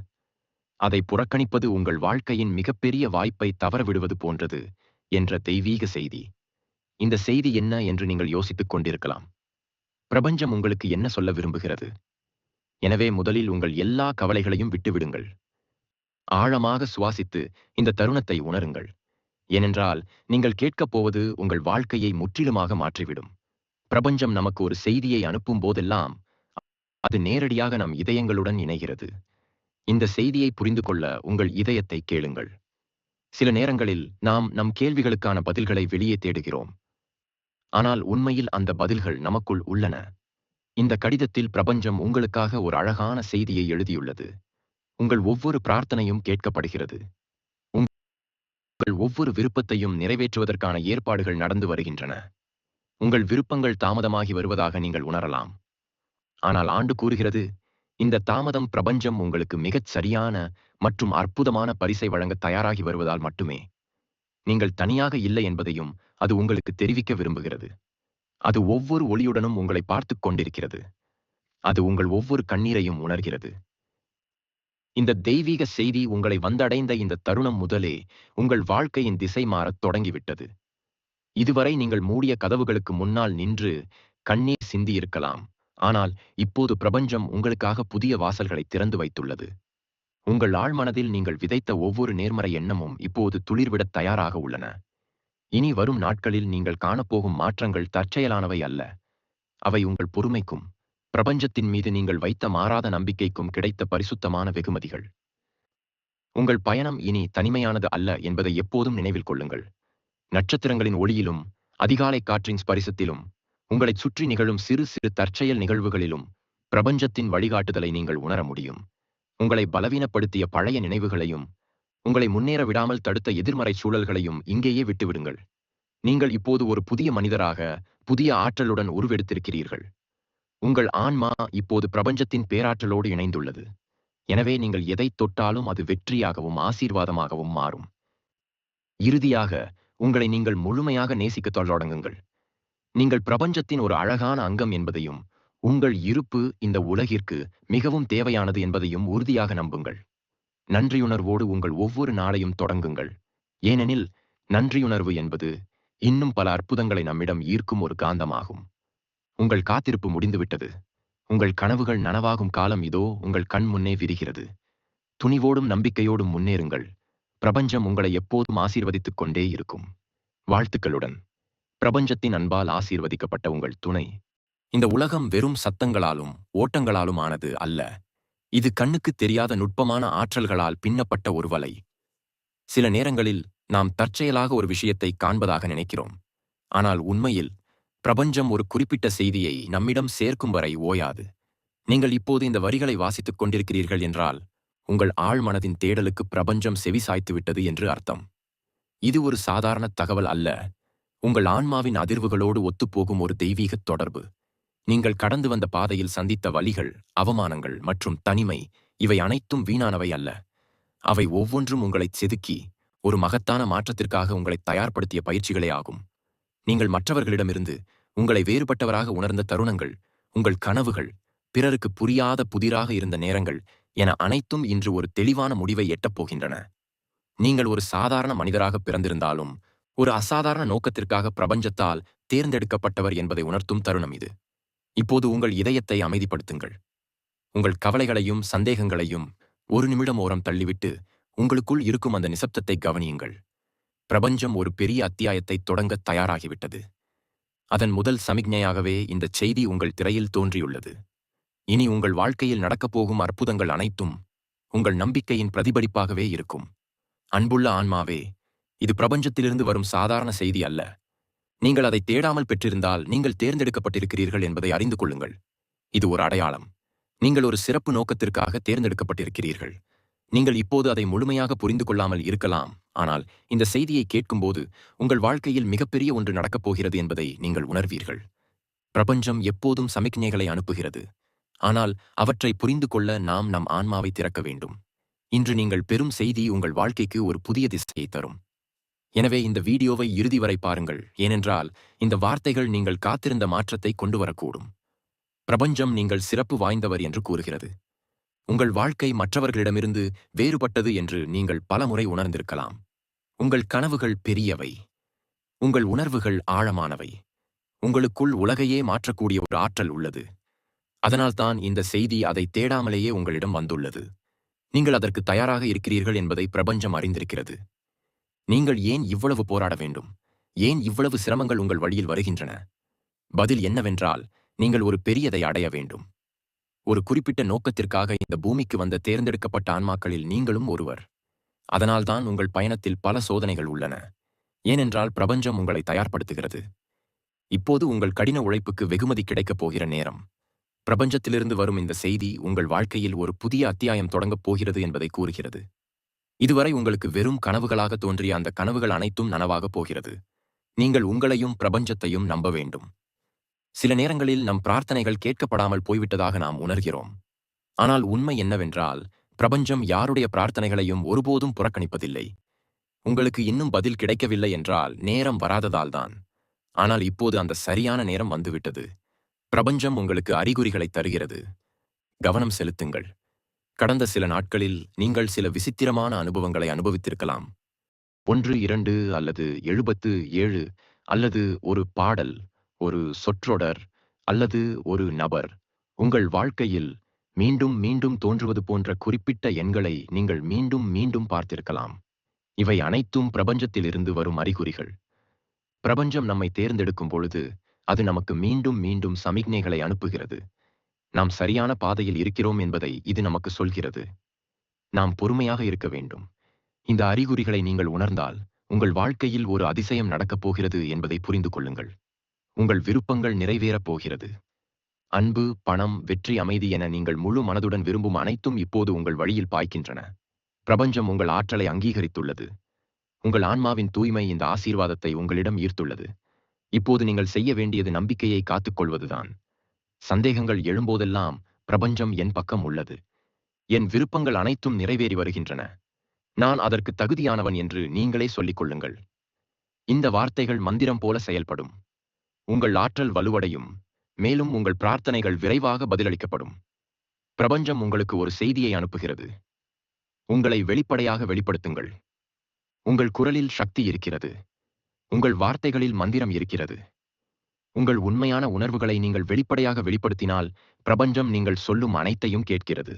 அதை புறக்கணிப்பது உங்கள் வாழ்க்கையின் மிகப்பெரிய வாய்ப்பை தவறவிடுவது போன்றது என்ற தெய்வீக செய்தி. இந்த செய்தி என்ன என்று நீங்கள் யோசித்துக் கொண்டிருக்கலாம். பிரபஞ்சம் உங்களுக்கு என்ன சொல்ல விரும்புகிறது? எனவே முதலில் உங்கள் எல்லா கவலைகளையும் விட்டுவிடுங்கள். ஆழமாக சுவாசித்து இந்த தருணத்தை உணருங்கள். ஏனென்றால் நீங்கள் கேட்கப் போவது உங்கள் வாழ்க்கையை முற்றிலுமாக மாற்றிவிடும். பிரபஞ்சம் நமக்கு ஒரு செய்தியை அனுப்பும் போதெல்லாம் அது நேரடியாக நம் இதயங்களுடன் இணைகிறது. இந்த செய்தியை புரிந்து கொள்ள உங்கள் இதயத்தை கேளுங்கள். சில நேரங்களில் நாம் நம் கேள்விகளுக்கான பதில்களை வெளியே தேடுகிறோம். ஆனால் உண்மையில் அந்த பதில்கள் நமக்குள் உள்ளன. இந்த கடிதத்தில் பிரபஞ்சம் உங்களுக்காக ஒரு அழகான செய்தியை எழுதியுள்ளது. உங்கள் ஒவ்வொரு பிரார்த்தனையும் கேட்கப்படுகிறது. உங்கள் ஒவ்வொரு விருப்பத்தையும் நிறைவேற்றுவதற்கான ஏற்பாடுகள் நடந்து வருகின்றன. உங்கள் விருப்பங்கள் தாமதமாகி வருவதாக நீங்கள் உணரலாம். ஆனால் ஆண்டு கூறுகிறது, இந்த தாமதம் பிரபஞ்சம் உங்களுக்கு மிகச் சரியான மற்றும் அற்புதமான பரிசை வழங்க தயாராகி வருவதால் மட்டுமே. நீங்கள் தனியாக இல்லை என்பதையும் அது உங்களுக்கு தெரிவிக்க விரும்புகிறது. அது ஒவ்வொரு ஒளியுடனும் உங்களை பார்த்துக் கொண்டிருக்கிறது. அது உங்கள் ஒவ்வொரு கண்ணீரையும் உணர்கிறது. இந்த தெய்வீக செய்தி உங்களை வந்தடைந்த இந்த தருணம் முதலே உங்கள் வாழ்க்கையின் திசை மாறத் தொடங்கிவிட்டது. இதுவரை நீங்கள் மூடிய கதவுகளுக்கு முன்னால் நின்று கண்ணீர் சிந்தியிருக்கலாம். ஆனால் இப்போது பிரபஞ்சம் உங்களுக்காக புதிய வாசல்களை திறந்து வைத்துள்ளது. உங்கள் ஆழ்மனதில் நீங்கள் விதைத்த ஒவ்வொரு நேர்மறை எண்ணமும் இப்போது துளிர்விடத் தயாராக உள்ளன. இனி வரும் நாட்களில் நீங்கள் காணப்போகும் மாற்றங்கள் தற்செயலானவை அல்ல. அவை உங்கள் பொறுமைக்கும் பிரபஞ்சத்தின் மீது நீங்கள் வைத்த மாறாத நம்பிக்கைக்கும் கிடைத்த பரிசுத்தமான வெகுமதிகள். உங்கள் பயணம் இனி தனிமையானது அல்ல என்பதை எப்போதும் நினைவில் கொள்ளுங்கள். நட்சத்திரங்களின் ஒளியிலும் அதிகாலை காற்றின் ஸ்பரிசத்திலும் உங்களைச் சுற்றி நிகழும் சிறு சிறு தற்செயல் நிகழ்வுகளிலும் பிரபஞ்சத்தின் வழிகாட்டுதலை நீங்கள் உணர முடியும். உங்களை பலவீனப்படுத்திய பழைய நினைவுகளையும் உங்களை முன்னேற விடாமல் தடுத்த எதிர்மறை சூழல்களையும் இங்கேயே விட்டுவிடுங்கள். நீங்கள் இப்போது ஒரு புதிய மனிதராக, புதிய ஆற்றலுடன் உருவெடுத்திருக்கிறீர்கள். உங்கள் ஆன்மா இப்போது பிரபஞ்சத்தின் பேராற்றலோடு இணைந்துள்ளது. எனவே நீங்கள் எதைத் தொட்டாலும் அது வெற்றியாகவும் ஆசீர்வாதமாகவும் மாறும். இறுதியாக உங்களை நீங்கள் முழுமையாக நேசிக்கத் தொடங்குங்கள். நீங்கள் பிரபஞ்சத்தின் ஒரு அழகான அங்கம் என்பதையும் உங்கள் இருப்பு இந்த உலகிற்கு மிகவும் தேவையானது என்பதையும் உறுதியாக நம்புங்கள். நன்றியுணர்வோடு உங்கள் ஒவ்வொரு நாளையும் தொடங்குங்கள். ஏனெனில் நன்றியுணர்வு என்பது இன்னும் பல அற்புதங்களை நம்மிடம் ஈர்க்கும் ஒரு காந்தமாகும். உங்கள் காத்திருப்பு முடிந்துவிட்டது. உங்கள் கனவுகள் நனவாகும் காலம் இதோ உங்கள் கண் முன்னே விரிகிறது. துணிவோடும் நம்பிக்கையோடும் முன்னேறுங்கள். பிரபஞ்சம் உங்களை எப்போதும் ஆசீர்வதித்துக் கொண்டே இருக்கும். வாழ்த்துக்களுடன் பிரபஞ்சத்தின் அன்பால் ஆசீர்வதிக்கப்பட்ட உங்கள் துணை. இந்த உலகம் வெறும் சத்தங்களாலும் ஓட்டங்களாலும் ஆனது அல்ல. இது கண்ணுக்கு தெரியாத நுட்பமான ஆற்றல்களால் பின்னப்பட்ட ஒரு வலை. சில நேரங்களில் நாம் தற்செயலாக ஒரு விஷயத்தை காண்பதாக நினைக்கிறோம். ஆனால் உண்மையில் பிரபஞ்சம் ஒரு குறிப்பிட்ட செய்தியை நம்மிடம் சேர்க்கும் வரை ஓயாது. நீங்கள் இப்போது இந்த வரிகளை வாசித்துக் கொண்டிருக்கிறீர்கள் என்றால், உங்கள் ஆழ்மனதின் தேடலுக்கு பிரபஞ்சம் செவிசாய்த்து விட்டது என்று அர்த்தம். இது ஒரு சாதாரண தகவல் அல்ல. உங்கள் ஆன்மாவின் அதிர்வுகளோடு ஒத்துப்போகும் ஒரு தெய்வீகத் தொடர்பு. நீங்கள் கடந்து வந்த பாதையில் சந்தித்த வலிகள், அவமானங்கள் மற்றும் தனிமை, இவை அனைத்தும் வீணானவை அல்ல. அவை ஒவ்வொன்றும் உங்களைச் செதுக்கி, ஒரு மகத்தான மாற்றத்திற்காக உங்களைத் தயார்படுத்திய பயிற்சிகளே ஆகும். நீங்கள் மற்றவர்களிடமிருந்து உங்களை வேறுபட்டவராக உணர்ந்த தருணங்கள், உங்கள் கனவுகள், பிறருக்கு புரியாத புதிராக இருந்த நேரங்கள் என அனைத்தும் இன்று ஒரு தெளிவான முடிவை எட்டப் போகின்றன. நீங்கள் ஒரு சாதாரண மனிதராக பிறந்திருந்தாலும், ஒரு அசாதாரண நோக்கத்திற்காக பிரபஞ்சத்தால் தேர்ந்தெடுக்கப்பட்டவர் என்பதை உணர்த்தும் தருணம் இது. இப்போது உங்கள் இதயத்தை அமைதிப்படுத்துங்கள். உங்கள் கவலைகளையும் சந்தேகங்களையும் ஒரு நிமிடம் ஓரம் தள்ளிவிட்டு, உங்களுக்குள் இருக்கும் அந்த நிசப்தத்தை கவனியுங்கள். பிரபஞ்சம் ஒரு பெரிய அத்தியாயத்தை தொடங்கத் தயாராகிவிட்டது. அதன் முதல் சமிக்ஞையாகவே இந்தச் செய்தி உங்கள் திரையில் தோன்றியுள்ளது. இனி உங்கள் வாழ்க்கையில் நடக்கப் போகும் அற்புதங்கள் அனைத்தும் உங்கள் நம்பிக்கையின் பிரதிபலிப்பாகவே இருக்கும். அன்புள்ள ஆன்மாவே, இது பிரபஞ்சத்திலிருந்து வரும் சாதாரண செய்தி அல்ல. நீங்கள் அதை தேடாமல் பெற்றிருந்தால் நீங்கள் தேர்ந்தெடுக்கப்பட்டிருக்கிறீர்கள் என்பதை அறிந்து கொள்ளுங்கள். இது ஒரு அடையாளம். நீங்கள் ஒரு சிறப்பு நோக்கத்திற்காக தேர்ந்தெடுக்கப்பட்டிருக்கிறீர்கள். நீங்கள் இப்போது அதை முழுமையாக புரிந்து கொள்ளாமல் இருக்கலாம், ஆனால் இந்த செய்தியை கேட்கும்போது உங்கள் வாழ்க்கையில் மிகப்பெரிய ஒன்று நடக்கப் போகிறது என்பதை நீங்கள் உணர்வீர்கள். பிரபஞ்சம் எப்போதும் சமிக்ஞைகளை அனுப்புகிறது, ஆனால் அவற்றை புரிந்து கொள்ள நாம் நம் ஆன்மாவை திறக்க வேண்டும். இன்று நீங்கள் பெறும் செய்தி உங்கள் வாழ்க்கைக்கு ஒரு புதிய திசையை தரும். எனவே இந்த வீடியோவை இறுதி வரை பாருங்கள், ஏனென்றால் இந்த வார்த்தைகள் நீங்கள் காத்திருந்த மாற்றத்தை கொண்டு வரக்கூடும். பிரபஞ்சம் நீங்கள் சிறப்பு வாய்ந்தவர் என்று கூறுகிறது. உங்கள் வாழ்க்கை மற்றவர்களிடமிருந்து வேறுபட்டது என்று நீங்கள் பலமுறை உணர்ந்திருக்கலாம். உங்கள் கனவுகள் பெரியவை. உங்கள் உணர்வுகள் ஆழமானவை. உங்களுக்குள் உலகையே மாற்றக்கூடிய ஒரு ஆற்றல் உள்ளது. அதனால்தான் இந்த செய்தி அதை தேடாமலேயே உங்களிடம் வந்துள்ளது. நீங்கள் அதற்கு தயாராக இருக்கிறீர்கள் என்பதை பிரபஞ்சம் அறிந்திருக்கிறது. நீங்கள் ஏன் இவ்வளவு போராட வேண்டும்? ஏன் இவ்வளவு சிரமங்கள் உங்கள் வழியில் வருகின்றன? பதில் என்னவென்றால், நீங்கள் ஒரு பெரியதை அடைய வேண்டும். ஒரு குறிப்பிட்ட நோக்கத்திற்காக இந்த பூமிக்கு வந்த தேர்ந்தெடுக்கப்பட்ட ஆன்மாக்களில் நீங்களும் ஒருவர். அதனால்தான் உங்கள் பயணத்தில் பல சோதனைகள் உள்ளன. ஏனென்றால் பிரபஞ்சம் உங்களை தயார்படுத்துகிறது. இப்போது உங்கள் கடின உழைப்புக்கு வெகுமதி கிடைக்கப் போகிற நேரம். பிரபஞ்சத்திலிருந்து வரும் இந்த செய்தி உங்கள் வாழ்க்கையில் ஒரு புதிய அத்தியாயம் தொடங்கப் போகிறது என்பதை கூறுகிறது. இதுவரை உங்களுக்கு வெறும் கனவுகளாக தோன்றிய அந்த கனவுகள் அனைத்தும் நனவாகப் போகிறது. நீங்கள் உங்களையும் பிரபஞ்சத்தையும் நம்ப வேண்டும். சில நேரங்களில் நம் பிரார்த்தனைகள் கேட்கப்படாமல் போய்விட்டதாக நாம் உணர்கிறோம். ஆனால் உண்மை என்னவென்றால், பிரபஞ்சம் யாருடைய பிரார்த்தனைகளையும் ஒருபோதும் புறக்கணிப்பதில்லை. உங்களுக்கு இன்னும் பதில் கிடைக்கவில்லை என்றால் நேரம் வராததால்தான். ஆனால் இப்போது அந்த சரியான நேரம் வந்துவிட்டது. பிரபஞ்சம் உங்களுக்கு அறிகுறிகளை தருகிறது. கவனம் செலுத்துங்கள். கடந்த சில நாட்களில் நீங்கள் சில விசித்திரமான அனுபவங்களை அனுபவித்திருக்கலாம். 1, 2 அல்லது 77 அல்லது ஒரு பாடல், ஒரு சொற்றொடர் அல்லது ஒரு நபர். உங்கள் வாழ்க்கையில் மீண்டும் மீண்டும் தோன்றுவது போன்ற குறிப்பிட்ட எண்களை நீங்கள் மீண்டும் மீண்டும் பார்த்திருக்கலாம். இவை அனைத்தும் பிரபஞ்சத்திலிருந்து வரும் அறிகுறிகள். பிரபஞ்சம் நம்மை தேர்ந்தெடுக்கும் பொழுது அது நமக்கு மீண்டும் மீண்டும் சமிக்ஞைகளை அனுப்புகிறது. நாம் சரியான பாதையில் இருக்கிறோம் என்பதை இது நமக்கு சொல்கிறது. நாம் பொறுமையாக இருக்க வேண்டும். இந்த அறிகுறிகளை நீங்கள் உணர்ந்தால், உங்கள் வாழ்க்கையில் ஒரு அதிசயம் நடக்கப் போகிறது என்பதை புரிந்து கொள்ளுங்கள். உங்கள் விருப்பங்கள் நிறைவேறப் போகிறது. அன்பு, பணம், வெற்றி, அமைதி என நீங்கள் முழு மனதுடன் விரும்பும் அனைத்தும் இப்போது உங்கள் வழியில் பாய்கின்றன. பிரபஞ்சம் உங்கள் ஆற்றலை அங்கீகரித்துள்ளது. உங்கள் ஆன்மாவின் தூய்மை இந்த ஆசீர்வாதத்தை உங்களிடம் ஈர்த்துள்ளது. இப்போது நீங்கள் செய்ய வேண்டியது நம்பிக்கையை காத்துக்கொள்வதுதான். சந்தேகங்கள் எழும்போதெல்லாம் பிரபஞ்சம் என் பக்கம் உள்ளது. என் விருப்பங்கள் அனைத்தும் நிறைவேறி வருகின்றன. நான் அதற்கு தகுதியானவன் என்று நீங்களே சொல்லிக் கொள்ளுங்கள். இந்த வார்த்தைகள் மந்திரம் போல செயல்படும். உங்கள் ஆற்றல் வலுவடையும். மேலும் உங்கள் பிரார்த்தனைகள் விரைவாக பதிலளிக்கப்படும். பிரபஞ்சம் உங்களுக்கு ஒரு செய்தியை அனுப்புகிறது. உங்களை வெளிப்படையாக வெளிப்படுத்துங்கள். உங்கள் குரலில் சக்தி இருக்கிறது. உங்கள் வார்த்தைகளில் மந்திரம் இருக்கிறது. உங்கள் உண்மையான உணர்வுகளை நீங்கள் வெளிப்படையாக வெளிப்படுத்தினால், பிரபஞ்சம் நீங்கள் சொல்லும் அனைத்தையும் கேட்கிறது.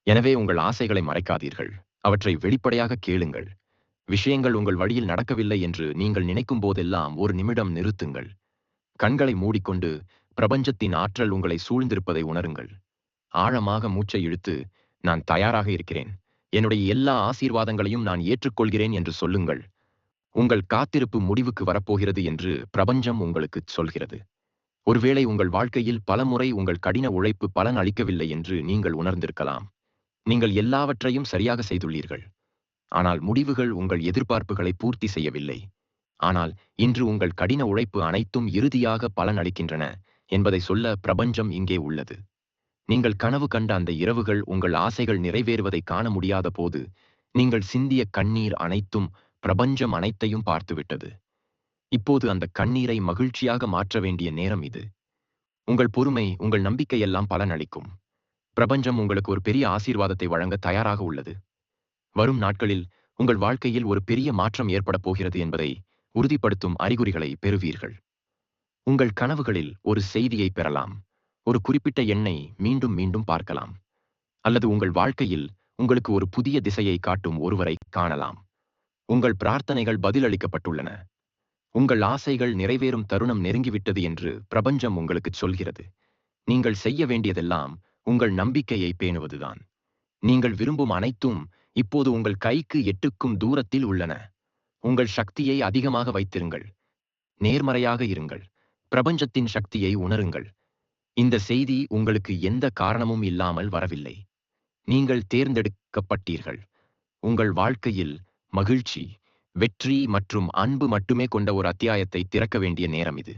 எனவே உங்கள் ஆசைகளை மறைக்காதீர்கள். அவற்றை வெளிப்படையாக கேளுங்கள். விஷயங்கள் உங்கள் வழியில் நடக்கவில்லை என்று நீங்கள் நினைக்கும் போதெல்லாம் ஒரு நிமிடம் நிறுத்துங்கள். கண்களை மூடிக்கொண்டு பிரபஞ்சத்தின் ஆற்றல் உங்களை சூழ்ந்திருப்பதை உணருங்கள். ஆழமாக மூச்சை இழுத்து, நான் தயாராக இருக்கிறேன். என்னுடைய எல்லா ஆசீர்வாதங்களையும் நான் ஏற்றுக்கொள்கிறேன் என்று சொல்லுங்கள். உங்கள் காத்திருப்பு முடிவுக்கு வரப்போகிறது என்று பிரபஞ்சம் உங்களுக்குச் சொல்கிறது. ஒருவேளை உங்கள் வாழ்க்கையில் பலமுறை உங்கள் கடின உழைப்பு பலன் அளிக்கவில்லை என்று நீங்கள் உணர்ந்திருக்கலாம். நீங்கள் எல்லாவற்றையும் சரியாக செய்துள்ளீர்கள். ஆனால் முடிவுகள் உங்கள் எதிர்பார்ப்புகளை பூர்த்தி செய்யவில்லை. ஆனால் இன்று உங்கள் கடின உழைப்பு அனைத்தும் இறுதியாக பலன் அளிக்கின்றன என்பதை சொல்ல பிரபஞ்சம் இங்கே உள்ளது. நீங்கள் கனவு கண்ட அந்த இரவுகள் உங்கள் ஆசைகள் நிறைவேறுவதை காண முடியாத போது நீங்கள் சிந்திய கண்ணீர் அனைத்தும் பிரபஞ்சம் அனைத்தையும் பார்த்துவிட்டது. இப்போது அந்த கண்ணீரை மகிழ்ச்சியாக மாற்ற வேண்டிய நேரம் இது. உங்கள் பொறுமை, உங்கள் நம்பிக்கையெல்லாம் பலனளிக்கும். பிரபஞ்சம் உங்களுக்கு ஒரு பெரிய ஆசீர்வாதத்தை வழங்க தயாராக உள்ளது. வரும் நாட்களில் உங்கள் வாழ்க்கையில் ஒரு பெரிய மாற்றம் ஏற்படப் போகிறது என்பதை உறுதிப்படுத்தும் அறிகுறிகளை பெறுவீர்கள். உங்கள் கனவுகளில் ஒரு செய்தியை பெறலாம். ஒரு குறிப்பிட்ட எண்ணை மீண்டும் மீண்டும் பார்க்கலாம். அல்லது உங்கள் வாழ்க்கையில் உங்களுக்கு ஒரு புதிய திசையை காட்டும் ஒருவரை காணலாம். உங்கள் பிரார்த்தனைகள் பதிலளிக்கப்பட்டுள்ளன. உங்கள் ஆசைகள் நிறைவேறும் தருணம் நெருங்கிவிட்டது என்று பிரபஞ்சம் உங்களுக்குச் சொல்கிறது. நீங்கள் செய்ய வேண்டியதெல்லாம் உங்கள் நம்பிக்கையை பேணுவதுதான். நீங்கள் விரும்பும் அனைத்தும் இப்போது உங்கள் கைக்கு எட்டுக்கும் தூரத்தில் உள்ளன. உங்கள் சக்தியை அதிகமாக வைத்திருங்கள். நேர்மறையாக இருங்கள். பிரபஞ்சத்தின் சக்தியை உணருங்கள். இந்த செய்தி உங்களுக்கு எந்த காரணமும் இல்லாமல் வரவில்லை. நீங்கள் தேர்ந்தெடுக்கப்பட்டீர்கள். உங்கள் வாழ்க்கையில் மகிழ்ச்சி, வெற்றி மற்றும் அன்பு மட்டுமே கொண்ட ஒரு அத்தியாயத்தை திறக்க வேண்டிய நேரம் இது.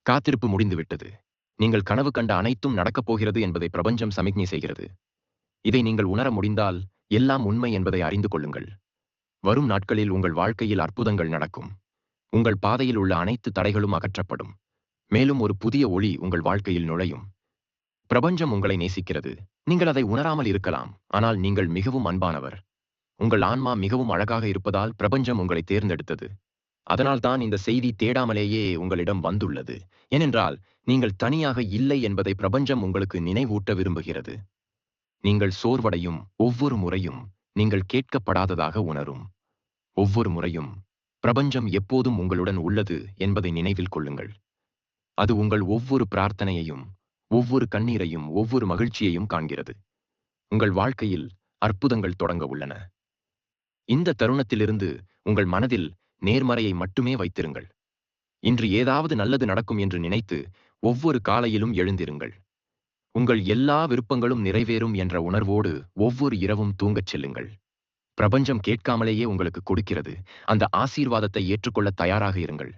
காத்திருப்பு முடிந்துவிட்டது. நீங்கள் கனவு கண்ட அனைத்தும் நடக்கப் போகிறது என்பதை பிரபஞ்சம் சமிக்ஞை செய்கிறது. இதை நீங்கள் உணர முடிந்தால் எல்லாம் உண்மை என்பதை அறிந்து கொள்ளுங்கள். வரும் நாட்களில் உங்கள் வாழ்க்கையில் அற்புதங்கள் நடக்கும். உங்கள் பாதையில் உள்ள அனைத்து தடைகளும் அகற்றப்படும். மேலும் ஒரு புதிய ஒளி உங்கள் வாழ்க்கையில் நுழையும். பிரபஞ்சம் உங்களை நேசிக்கிறது. நீங்கள் அதை உணராமல் இருக்கலாம், ஆனால் நீங்கள் மிகவும் அன்பானவர். உங்கள் ஆன்மா மிகவும் அழகாக இருப்பதால் பிரபஞ்சம் உங்களை தேர்ந்தெடுத்தது. அதனால்தான் இந்த செய்தி தேடாமலேயே உங்களிடம் வந்துள்ளது. ஏனென்றால் நீங்கள் தனியாக இல்லை என்பதை பிரபஞ்சம் உங்களுக்கு நினைவூட்ட விரும்புகிறது. நீங்கள் சோர்வடையும் ஒவ்வொரு முறையும் நீங்கள் கேட்கப்படாததாக உணரும் ஒவ்வொரு முறையும் பிரபஞ்சம் எப்போதும் உங்களுடன் உள்ளது என்பதை நினைவில் கொள்ளுங்கள். அது உங்கள் ஒவ்வொரு பிரார்த்தனையையும், ஒவ்வொரு கண்ணீரையும், ஒவ்வொரு மகிழ்ச்சியையும் காண்கிறது. உங்கள் வாழ்க்கையில் அற்புதங்கள் தொடங்க உள்ளன. இந்த தருணத்திலிருந்து உங்கள் மனதில் நேர்மறையை மட்டுமே வைத்திருங்கள். இன்று ஏதாவது நல்லது நடக்கும் என்று நினைத்து ஒவ்வொரு காலையிலும் எழுந்திருங்கள். உங்கள் எல்லா விருப்பங்களும் நிறைவேறும் என்ற உணர்வோடு ஒவ்வொரு இரவும் தூங்கச் செல்லுங்கள். பிரபஞ்சம் கேட்காமலேயே உங்களுக்கு கொடுக்கிறது. அந்த ஆசீர்வாதத்தை ஏற்றுக்கொள்ள தயாராக இருங்கள்.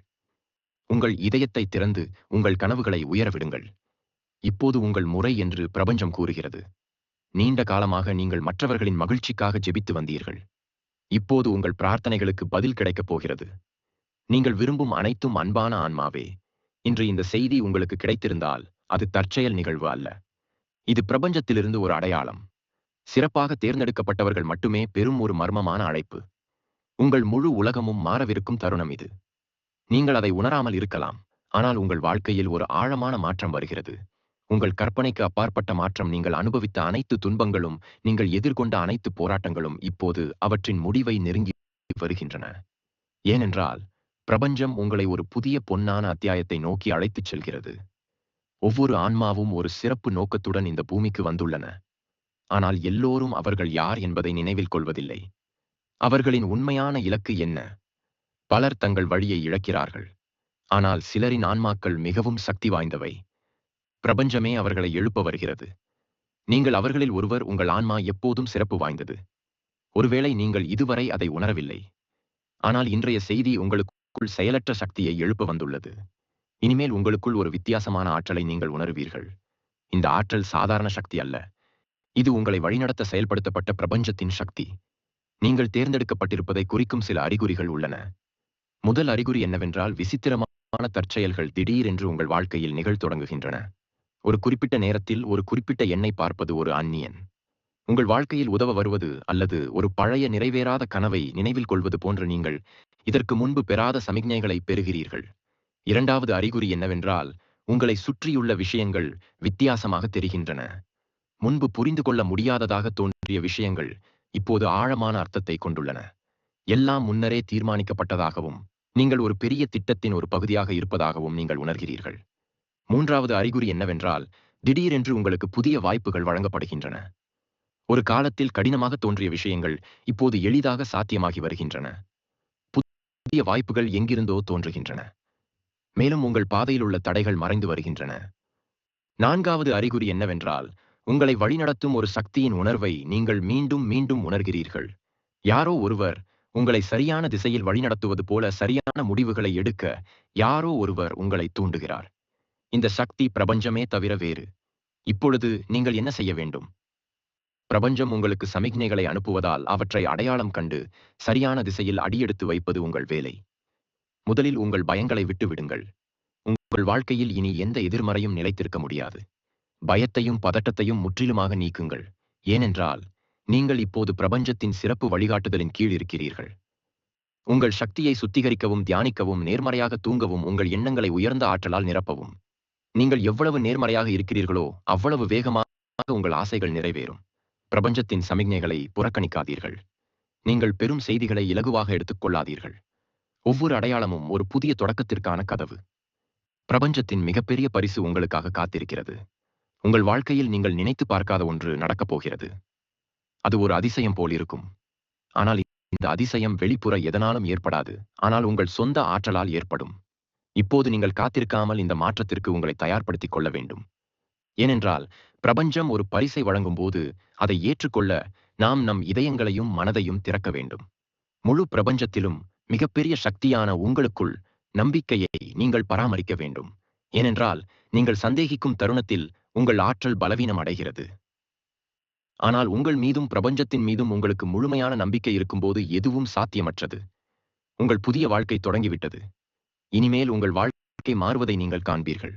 உங்கள் இதயத்தை திறந்து உங்கள் கனவுகளை உயர விடுங்கள். இப்போது உங்கள் முறை என்று பிரபஞ்சம் கூறுகிறது. நீண்ட காலமாக நீங்கள் மற்றவர்களின் மகிழ்ச்சிக்காக ஜெபித்து வந்தீர்கள். இப்போது உங்கள் பிரார்த்தனைகளுக்கு பதில் கிடைக்கப் போகிறது. நீங்கள் விரும்பும் அனைத்தும் அன்பான ஆன்மாவே. இன்று இந்த செய்தி உங்களுக்கு கிடைத்திருந்தால் அது தற்செயல் நிகழ்வு அல்ல. இது பிரபஞ்சத்திலிருந்து ஒரு அடையாளம். சிறப்பாக தேர்ந்தெடுக்கப்பட்டவர்கள் மட்டுமே பெரும் ஒரு மர்மமான அழைப்பு. உங்கள் முழு உலகமும் மாறவிருக்கும் தருணம் இது. நீங்கள் அதை உணராமல் இருக்கலாம், ஆனால் உங்கள் வாழ்க்கையில் ஒரு ஆழமான மாற்றம் வருகிறது. உங்கள் கற்பனைக்கு அப்பாற்பட்ட மாற்றம். நீங்கள் அனுபவித்த அனைத்து துன்பங்களும், நீங்கள் எதிர்கொண்ட அனைத்து போராட்டங்களும் இப்போது அவற்றின் முடிவை நெருங்கி வருகின்றன. ஏனென்றால் பிரபஞ்சம் உங்களை ஒரு புதிய பொன்னான அத்தியாயத்தை நோக்கி அழைத்துச் செல்கிறது. ஒவ்வொரு ஆன்மாவும் ஒரு சிறப்பு நோக்கத்துடன் இந்த பூமிக்கு வந்துள்ளன. ஆனால் எல்லோரும் அவர்கள் யார் என்பதை நினைவில் கொள்வதில்லை. அவர்களின் உண்மையான இலக்கு என்ன? பலர் தங்கள் வழியை இழக்கிறார்கள். ஆனால் சிலரின் ஆன்மாக்கள் மிகவும் சக்தி வாய்ந்தவை. பிரபஞ்சமே அவர்களை எழுப்ப வருகிறது. நீங்கள் அவர்களில் ஒருவர். உங்கள் ஆன்மா எப்போதும் சிறப்பு வாய்ந்தது. ஒருவேளை நீங்கள் இதுவரை அதை உணரவில்லை. ஆனால் இன்றைய செய்தி உங்களுக்குள் செயலற்ற சக்தியை எழுப்ப வந்துள்ளது. இனிமேல் உங்களுக்குள் ஒரு வித்தியாசமான ஆற்றலை நீங்கள் உணர்வீர்கள். இந்த ஆற்றல் சாதாரண சக்தி அல்ல. இது உங்களை வழிநடத்த செயல்படுத்தப்பட்ட பிரபஞ்சத்தின் சக்தி. நீங்கள் தேர்ந்தெடுக்கப்பட்டிருப்பதை குறிக்கும் சில அறிகுறிகள் உள்ளன. முதல் அறிகுறி என்னவென்றால், விசித்திரமான தற்செயல்கள் திடீரென்று உங்கள் வாழ்க்கையில் நிகழ்த்தொடங்குகின்றன. ஒரு குறிப்பிட்ட நேரத்தில் ஒரு குறிப்பிட்ட எண்ணை பார்ப்பது, ஒரு அந்நியன் உங்கள் வாழ்க்கையில் உதவ வருவது, அல்லது ஒரு பழைய நிறைவேறாத கனவை நினைவில் கொள்வது போன்ற நீங்கள் இதற்கு முன்பு பெறாத சமிக்ஞைகளை பெறுகிறீர்கள். இரண்டாவது அறிகுறி என்னவென்றால், உங்களை சுற்றியுள்ள விஷயங்கள் வித்தியாசமாக தெரிகின்றன. முன்பு புரிந்து கொள்ள முடியாததாக தோன்றிய விஷயங்கள் இப்போது ஆழமான அர்த்தத்தை கொண்டுள்ளன. எல்லாம் முன்னரே தீர்மானிக்கப்பட்டதாகவும் நீங்கள் ஒரு பெரிய திட்டத்தின் ஒரு பகுதியாக இருப்பதாகவும் நீங்கள் உணர்கிறீர்கள். மூன்றாவது அறிகுறி என்னவென்றால், திடீரென்று உங்களுக்கு புதிய வாய்ப்புகள் வழங்கப்படுகின்றன. ஒரு காலத்தில் கடினமாக தோன்றிய விஷயங்கள் இப்போது எளிதாக சாத்தியமாகி வருகின்றன. புதிய வாய்ப்புகள் எங்கிருந்தோ தோன்றுகின்றன. மேலும் உங்கள் பாதையில் உள்ள தடைகள் மறைந்து வருகின்றன. நான்காவது அறிகுறி என்னவென்றால், உங்களை வழிநடத்தும் ஒரு சக்தியின் உணர்வை நீங்கள் மீண்டும் மீண்டும் உணர்கிறீர்கள். யாரோ ஒருவர் உங்களை சரியான திசையில் வழிநடத்துவது போல சரியான முடிவுகளை எடுக்க யாரோ ஒருவர் உங்களை தூண்டுகிறார். இந்த சக்தி பிரபஞ்சமே தவிர வேறு. இப்பொழுது நீங்கள் என்ன செய்ய வேண்டும்? பிரபஞ்சம் உங்களுக்கு சமிக்ஞைகளை அனுப்புவதால் அவற்றை அடையாளம் கண்டு சரியான திசையில் அடியெடுத்து வைப்பது உங்கள் வேலை. முதலில் உங்கள் பயங்களை விட்டு விடுங்கள். உங்கள் வாழ்க்கையில் இனி எந்த எதிர்மறையும் நிலைத்திருக்க முடியாது. பயத்தையும் பதட்டத்தையும் முற்றிலுமாக நீக்குங்கள். ஏனென்றால் நீங்கள் இப்போது பிரபஞ்சத்தின் சிறப்பு வழிகாட்டுதலின் கீழ் இருக்கிறீர்கள். உங்கள் சக்தியை சுத்திகரிக்கவும் தியானிக்கவும் நேர்மறையாக தூங்கவும் உங்கள் எண்ணங்களை உயர்ந்த ஆற்றலால் நிரப்பவும். நீங்கள் எவ்வளவு நேர்மறையாக இருக்கிறீர்களோ அவ்வளவு வேகமாக உங்கள் ஆசைகள் நிறைவேறும். பிரபஞ்சத்தின் சமிக்ஞைகளை புறக்கணிக்காதீர்கள். நீங்கள் பெரும் செய்திகளை இலகுவாக எடுத்துக்கொள்ளாதீர்கள். ஒவ்வொரு அடையாளமும் ஒரு புதிய தொடக்கத்திற்கான கதவு. பிரபஞ்சத்தின் மிகப்பெரிய பரிசு உங்களுக்காக காத்திருக்கிறது. உங்கள் வாழ்க்கையில் நீங்கள் நினைத்து பார்க்காத ஒன்று நடக்கப் போகிறது. அது ஒரு அதிசயம் போல் இருக்கும். ஆனால் இந்த அதிசயம் வெளிப்புற எதனாலும் ஏற்படாது. ஆனால் உங்கள் சொந்த ஆற்றலால் ஏற்படும். இப்போது நீங்கள் காத்திருக்காமல் இந்த மாற்றத்திற்கு உங்களை தயார்படுத்திக் கொள்ள வேண்டும். ஏனென்றால் பிரபஞ்சம் ஒரு பரிசை வழங்கும் போது அதை ஏற்றுக்கொள்ள நாம் நம் இதயங்களையும் மனதையும் திறக்க வேண்டும். முழு பிரபஞ்சத்திலும் மிகப்பெரிய சக்தியான உங்களுக்குள் நம்பிக்கையை நீங்கள் பராமரிக்க வேண்டும். ஏனென்றால் நீங்கள் சந்தேகிக்கும் தருணத்தில் உங்கள் ஆற்றல் பலவீனம் அடைகிறது. ஆனால் உங்கள் மீதும் பிரபஞ்சத்தின் மீதும் உங்களுக்கு முழுமையான நம்பிக்கை இருக்கும்போது எதுவும் சாத்தியமற்றது. உங்கள் புதிய வாழ்க்கை தொடங்கிவிட்டது. இனிமேல் உங்கள் வாழ்க்கை மாறுவதை நீங்கள் காண்பீர்கள்.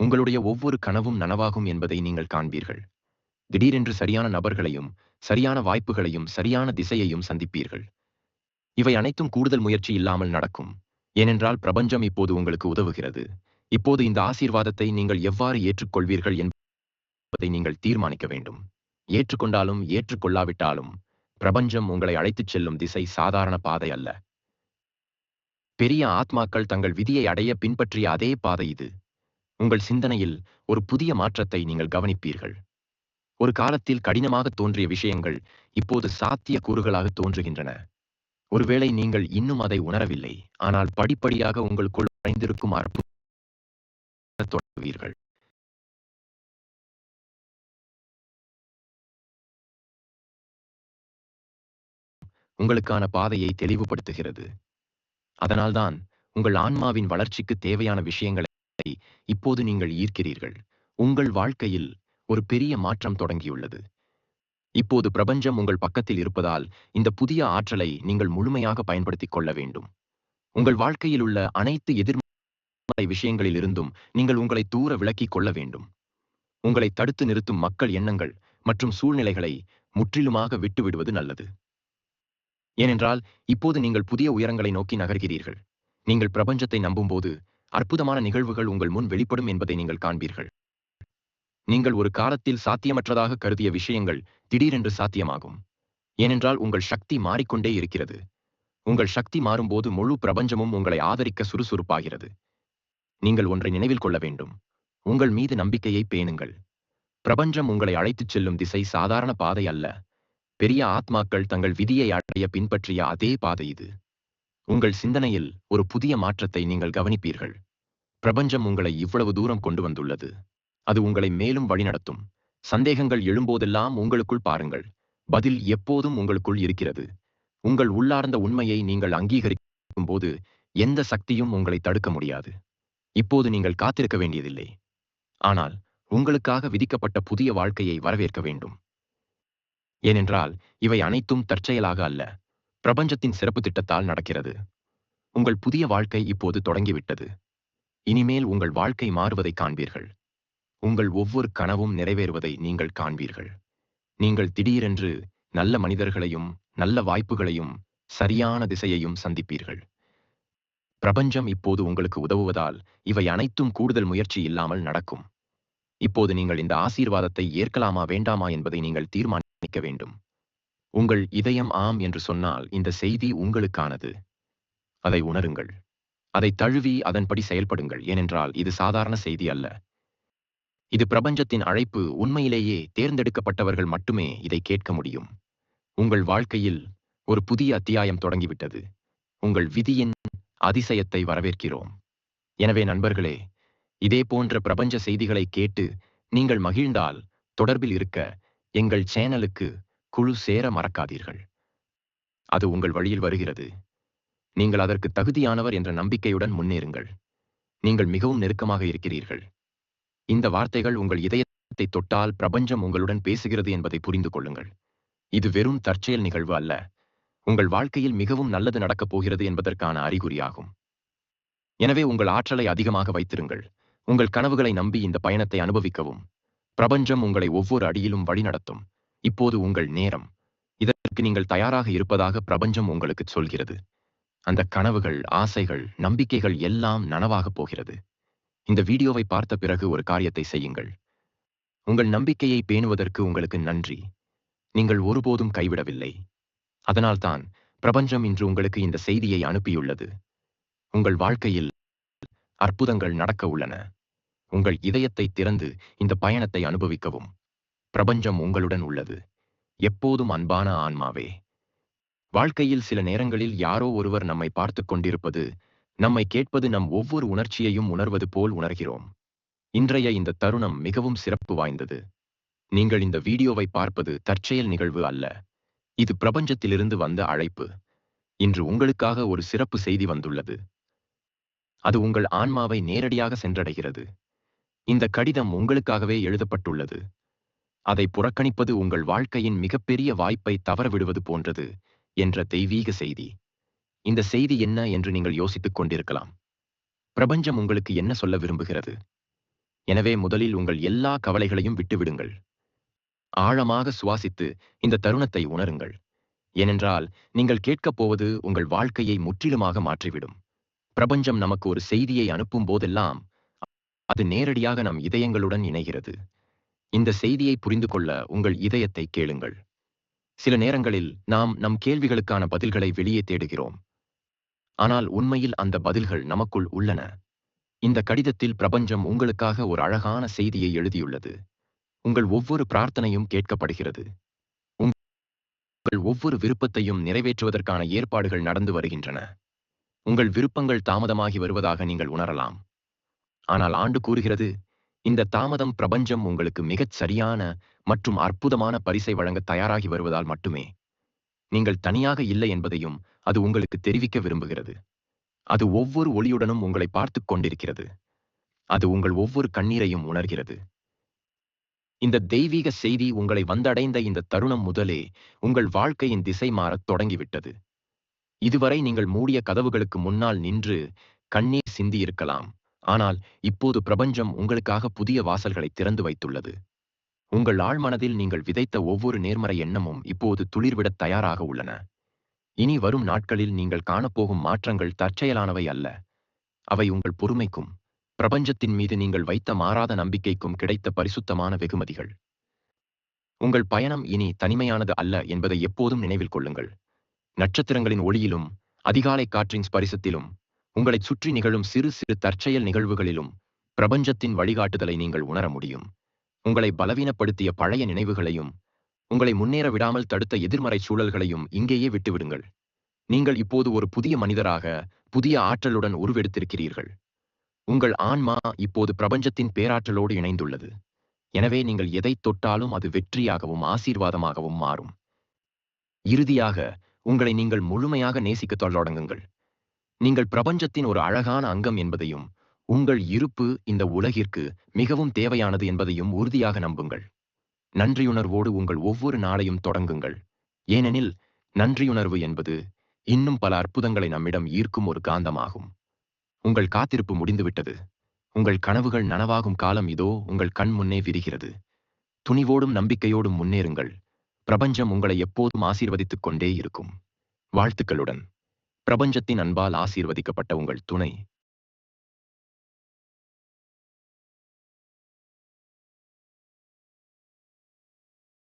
உங்களுடைய ஒவ்வொரு கனவும் நனவாகும் என்பதை நீங்கள் காண்பீர்கள். திடீரென்று சரியான நபர்களையும் சரியான வாய்ப்புகளையும் சரியான திசையையும் சந்திப்பீர்கள். இவை அனைத்தும் கூடுதல் முயற்சி இல்லாமல் நடக்கும். ஏனென்றால் பிரபஞ்சம் இப்போது உங்களுக்கு உதவுகிறது. இப்போது இந்த ஆசீர்வாதத்தை நீங்கள் எவ்வாறு ஏற்றுக்கொள்வீர்கள் என்பதை நீங்கள் தீர்மானிக்க வேண்டும். ஏற்றுக்கொண்டாலும் ஏற்றுக்கொள்ளாவிட்டாலும் பிரபஞ்சம் உங்களை அழைத்துச் செல்லும் திசை சாதாரண பாதை அல்ல. பெரிய ஆத்மாக்கள் தங்கள் விதியை அடைய பின்பற்றிய அதே பாதை இது. உங்கள் சிந்தனையில் ஒரு புதிய மாற்றத்தை நீங்கள் கவனிப்பீர்கள். ஒரு காலத்தில் கடினமாக தோன்றிய விஷயங்கள் இப்போது சாத்திய கூறுகளாக தோன்றுகின்றன. ஒருவேளை நீங்கள் இன்னும் அதை உணரவில்லை, ஆனால் படிப்படியாக உங்களுக்குள் மறைந்திருக்கும் அற்புதத்தை தொடங்குவீர்கள். உங்களுக்கான பாதையை தெளிவுபடுத்துகிறது. அதனால்தான் உங்கள் ஆன்மாவின் வளர்ச்சிக்கு தேவையான விஷயங்களை இப்போது நீங்கள் ஈர்க்கிறீர்கள். உங்கள் வாழ்க்கையில் ஒரு பெரிய மாற்றம் தொடங்கியுள்ளது. இப்போது பிரபஞ்சம் உங்கள் பக்கத்தில் இருப்பதால் இந்த புதிய ஆற்றலை நீங்கள் முழுமையாக பயன்படுத்திக் கொள்ள வேண்டும். உங்கள் வாழ்க்கையில் உள்ள அனைத்து எதிர்மறை விஷயங்களிலிருந்தும் நீங்கள் உங்களை தூர விலக்கிக் கொள்ள வேண்டும். உங்களை தடுத்து நிறுத்தும் மக்கள், எண்ணங்கள் மற்றும் சூழ்நிலைகளை முற்றிலுமாக விட்டுவிடுவது நல்லது. ஏனென்றால் இப்போது நீங்கள் புதிய உயரங்களை நோக்கி நகர்கிறீர்கள். நீங்கள் பிரபஞ்சத்தை நம்பும்போது அற்புதமான நிகழ்வுகள் உங்கள் முன் வெளிப்படும் என்பதை நீங்கள் காண்பீர்கள். நீங்கள் ஒரு காலத்தில் சாத்தியமற்றதாக கருதிய விஷயங்கள் திடீரென்று சாத்தியமாகும். ஏனென்றால் உங்கள் சக்தி மாறிக்கொண்டே இருக்கிறது. உங்கள் சக்தி மாறும்போது முழு பிரபஞ்சமும் உங்களை ஆதரிக்க சுறுசுறுப்பாகிறது. நீங்கள் ஒன்றை நினைவில் கொள்ள வேண்டும். உங்கள் மீது நம்பிக்கையை பேணுங்கள். பிரபஞ்சம் உங்களை அழைத்துச் செல்லும் திசை சாதாரண பாதை அல்ல. பெரிய ஆத்மாக்கள் தங்கள் விதியை அடைய பின்பற்றிய அதே பாதை இது. உங்கள் சிந்தனையில் ஒரு புதிய மாற்றத்தை நீங்கள் கவனிப்பீர்கள். பிரபஞ்சம் உங்களை இவ்வளவு தூரம் கொண்டு வந்துள்ளது. அது உங்களை மேலும் வழிநடத்தும். சந்தேகங்கள் எழும்போதெல்லாம் உங்களுக்குள் பாருங்கள். பதில் எப்போதும் உங்களுக்குள் இருக்கிறது. உங்கள் உள்ளார்ந்த உண்மையை நீங்கள் அங்கீகரிக்கும் போது எந்த சக்தியும் உங்களை தடுக்க முடியாது. இப்போது நீங்கள் காத்திருக்க வேண்டியதில்லை. ஆனால் உங்களுக்காக விதிக்கப்பட்ட புதிய வாழ்க்கையை வரவேற்க வேண்டும். ஏனென்றால் இவை அனைத்தும் தற்செயலாக அல்ல. பிரபஞ்சத்தின் சிறப்பு திட்டத்தால் நடக்கிறது. உங்கள் புதிய வாழ்க்கை இப்போது தொடங்கிவிட்டது. இனிமேல் உங்கள் வாழ்க்கை மாறுவதை காண்பீர்கள். உங்கள் ஒவ்வொரு கனவும் நிறைவேறுவதை நீங்கள் காண்பீர்கள். நீங்கள் திடீரென்று நல்ல மனிதர்களையும் நல்ல வாய்ப்புகளையும் சரியான திசையையும் சந்திப்பீர்கள். பிரபஞ்சம் இப்போது உங்களுக்கு உதவுவதால் இவை அனைத்தும் கூடுதல் முயற்சி இல்லாமல் நடக்கும். இப்போது நீங்கள் இந்த ஆசீர்வாதத்தை ஏற்கலாமா வேண்டாமா என்பதை நீங்கள் தீர்மானிக்க வேண்டும். உங்கள் இதயம் ஆம் என்று சொன்னால் இந்த செய்தி உங்களுக்கானது. அதை உணருங்கள். அதை தழுவி அதன்படி செயல்படுங்கள். ஏனென்றால் இது சாதாரண செய்தி அல்ல. இது பிரபஞ்சத்தின் அழைப்பு. உண்மையிலேயே தேர்ந்தெடுக்கப்பட்டவர்கள் மட்டுமே இதை கேட்க முடியும். உங்கள் வாழ்க்கையில் ஒரு புதிய அத்தியாயம் தொடங்கிவிட்டது. உங்கள் விதியின் அதிசயத்தை வரவேற்கிறோம். எனவே நண்பர்களே, இதே போன்ற பிரபஞ்ச செய்திகளை கேட்டு நீங்கள் மகிழ்ந்தால் தொடர்பில் இருக்க எங்கள் சேனலுக்கு குழு சேர மறக்காதீர்கள். அது உங்கள் வழியில் வருகிறது. நீங்கள் அதற்கு தகுதியானவர் என்ற நம்பிக்கையுடன் முன்னேறுங்கள். நீங்கள் மிகவும் நெருக்கமாக இருக்கிறீர்கள். இந்த வார்த்தைகள் உங்கள் இதயத்தை தொட்டால் பிரபஞ்சம் உங்களுடன் பேசுகிறது என்பதை புரிந்து கொள்ளுங்கள். இது வெறும் தற்செயல் நிகழ்வு அல்ல. உங்கள் வாழ்க்கையில் மிகவும் நல்லது நடக்கப் போகிறது என்பதற்கான அறிகுறியாகும். எனவே உங்கள் ஆற்றலை அதிகமாக வைத்திருங்கள். உங்கள் கனவுகளை நம்பி இந்த பயணத்தை அனுபவிக்கவும். பிரபஞ்சம் உங்களை ஒவ்வொரு அடியிலும் வழிநடத்தும். இப்போது உங்கள் நேரம். இதற்கு நீங்கள் தயாராக இருப்பதாக பிரபஞ்சம் உங்களுக்கு சொல்கிறது. அந்த கனவுகள், ஆசைகள், நம்பிக்கைகள் எல்லாம் நனவாகப் போகிறது. இந்த வீடியோவை பார்த்த பிறகு ஒரு காரியத்தை செய்யுங்கள். உங்கள் நம்பிக்கையை பேணுவதற்கு உங்களுக்கு நன்றி. நீங்கள் ஒருபோதும் கைவிடவில்லை. அதனால்தான் பிரபஞ்சம் இன்று உங்களுக்கு இந்த செய்தியை அனுப்பியுள்ளது. உங்கள் வாழ்க்கையில் அற்புதங்கள் நடக்க உள்ளன. உங்கள் இதயத்தை திறந்து இந்த பயணத்தை அனுபவிக்கவும். பிரபஞ்சம் உங்களுடன் உள்ளது. எப்போதும் அன்பான ஆன்மாவே. வாழ்க்கையில் சில நேரங்களில் யாரோ ஒருவர் நம்மை பார்த்துக் கொண்டிருப்பது, நம்மை கேட்பது, நம் ஒவ்வொரு உணர்ச்சியையும் உணர்வது போல் உணர்கிறோம். இன்றைய இந்த தருணம் மிகவும் சிறப்பு வாய்ந்தது. நீங்கள் இந்த வீடியோவை பார்ப்பது தற்செயல் நிகழ்வு அல்ல. இது பிரபஞ்சத்திலிருந்து வந்த அழைப்பு. இன்று உங்களுக்காக ஒரு சிறப்பு செய்தி வந்துள்ளது. அது உங்கள் ஆன்மாவை நேரடியாக சென்றடைகிறது. இந்த கடிதம் உங்களுக்காகவே எழுதப்பட்டுள்ளது. அதை புறக்கணிப்பது உங்கள் வாழ்க்கையின் மிகப்பெரிய வாய்ப்பை தவறவிடுவது போன்றது என்ற தெய்வீக செய்தி. இந்த செய்தி என்ன என்று நீங்கள் யோசித்துக் கொண்டிருக்கலாம். பிரபஞ்சம் உங்களுக்கு என்ன சொல்ல விரும்புகிறது? எனவே முதலில் உங்கள் எல்லா கவலைகளையும் விட்டுவிடுங்கள். ஆழமாக சுவாசித்து இந்த தருணத்தை உணருங்கள். ஏனென்றால் நீங்கள் கேட்கப் போவது உங்கள் வாழ்க்கையை முற்றிலுமாக மாற்றிவிடும். பிரபஞ்சம் நமக்கு ஒரு செய்தியை அனுப்பும் போதெல்லாம் அது நேரடியாக நம் இதயங்களுடன் இணைகிறது. இந்த செய்தியை புரிந்து கொள்ள உங்கள் இதயத்தை கேளுங்கள். சில நேரங்களில் நாம் நம் கேள்விகளுக்கான பதில்களை வெளியே தேடுகிறோம். ஆனால் உண்மையில் அந்த பதில்கள் நமக்குள் உள்ளன. இந்த கடிதத்தில் பிரபஞ்சம் உங்களுக்காக ஒரு அழகான செய்தியை எழுதியுள்ளது. உங்கள் ஒவ்வொரு பிரார்த்தனையும் கேட்கப்படுகிறது. உங்கள் ஒவ்வொரு விருப்பத்தையும் நிறைவேற்றுவதற்கான ஏற்பாடுகள் நடந்து வருகின்றன. உங்கள் விருப்பங்கள் தாமதமாகி வருவதாக நீங்கள் உணரலாம். ஆனால் ஆண்டு கூறுகிறது, இந்த தாமதம் பிரபஞ்சம் உங்களுக்கு மிகச் சரியான மற்றும் அற்புதமான பரிசை வழங்க தயாராகி வருவதால் மட்டுமே. நீங்கள் தனியாக இல்லை என்பதையும் அது உங்களுக்கு தெரிவிக்க விரும்புகிறது. அது ஒவ்வொரு ஒளியுடனும் உங்களை பார்த்துக் கொண்டிருக்கிறது. அது உங்கள் ஒவ்வொரு கண்ணீரையும் உணர்கிறது. இந்த தெய்வீக செய்தி உங்களை வந்தடைந்த இந்த தருணம் முதலே உங்கள் வாழ்க்கையின் திசை மாறத் தொடங்கிவிட்டது. இதுவரை நீங்கள் மூடிய கதவுகளுக்கு முன்னால் நின்று கண்ணீர் சிந்தியிருக்கலாம். ஆனால் இப்போது பிரபஞ்சம் உங்களுக்காக புதிய வாசல்களை திறந்து வைத்துள்ளது. உங்கள் ஆழ்மனதில் நீங்கள் விதைத்த ஒவ்வொரு நேர்மறை எண்ணமும் இப்போது துளிர்விடத் தயாராக உள்ளன. இனி வரும் நாட்களில் நீங்கள் காணப்போகும் மாற்றங்கள் தற்செயலானவை அல்ல. அவை உங்கள் பொறுமைக்கும் பிரபஞ்சத்தின் மீது நீங்கள் வைத்த மாறாத நம்பிக்கைக்கும் கிடைத்த பரிசுத்தமான வெகுமதிகள். உங்கள் பயணம் இனி தனிமையானது அல்ல என்பதை எப்போதும் நினைவில் கொள்ளுங்கள். நட்சத்திரங்களின் ஒளியிலும் அதிகாலை காற்றின் ஸ்பரிசத்திலும் உங்களைச் சுற்றி நிகழும் சிறு சிறு தற்செயல் நிகழ்வுகளிலும் பிரபஞ்சத்தின் வழிகாட்டுதலை நீங்கள் உணர முடியும். உங்களை பலவீனப்படுத்திய பழைய நினைவுகளையும் உங்களை முன்னேற விடாமல் தடுத்த எதிர்மறை சூழல்களையும் இங்கேயே விட்டுவிடுங்கள். நீங்கள் இப்போது ஒரு புதிய மனிதராக புதிய ஆற்றலுடன் உருவெடுத்திருக்கிறீர்கள். உங்கள் ஆன்மா இப்போது பிரபஞ்சத்தின் பேராற்றலோடு இணைந்துள்ளது. எனவே நீங்கள் எதைத் தொட்டாலும் அது வெற்றியாகவும் ஆசீர்வாதமாகவும் மாறும். இறுதியாக உங்களை நீங்கள் முழுமையாக நேசிக்கத் தொடங்குங்கள். நீங்கள் பிரபஞ்சத்தின் ஒரு அழகான அங்கம் என்பதையும் உங்கள் இருப்பு இந்த உலகிற்கு மிகவும் தேவையானது என்பதையும் உறுதியாக நம்புங்கள். நன்றியுணர்வோடு உங்கள் ஒவ்வொரு நாளையும் தொடங்குங்கள். ஏனெனில் நன்றியுணர்வு என்பது இன்னும் பல அற்புதங்களை நம்மிடம் ஈர்க்கும் ஒரு காந்தமாகும். உங்கள் காத்திருப்பு முடிந்துவிட்டது. உங்கள் கனவுகள் நனவாகும் காலம் இதோ உங்கள் கண் முன்னே விரிகிறது. துணிவோடும் நம்பிக்கையோடும் முன்னேறுங்கள். பிரபஞ்சம் உங்களை எப்போதும் ஆசீர்வதித்துக் கொண்டே இருக்கும். வாழ்த்துக்களுடன் பிரபஞ்சத்தின் அன்பால் ஆசீர்வதிக்கப்பட்ட உங்கள் துணை.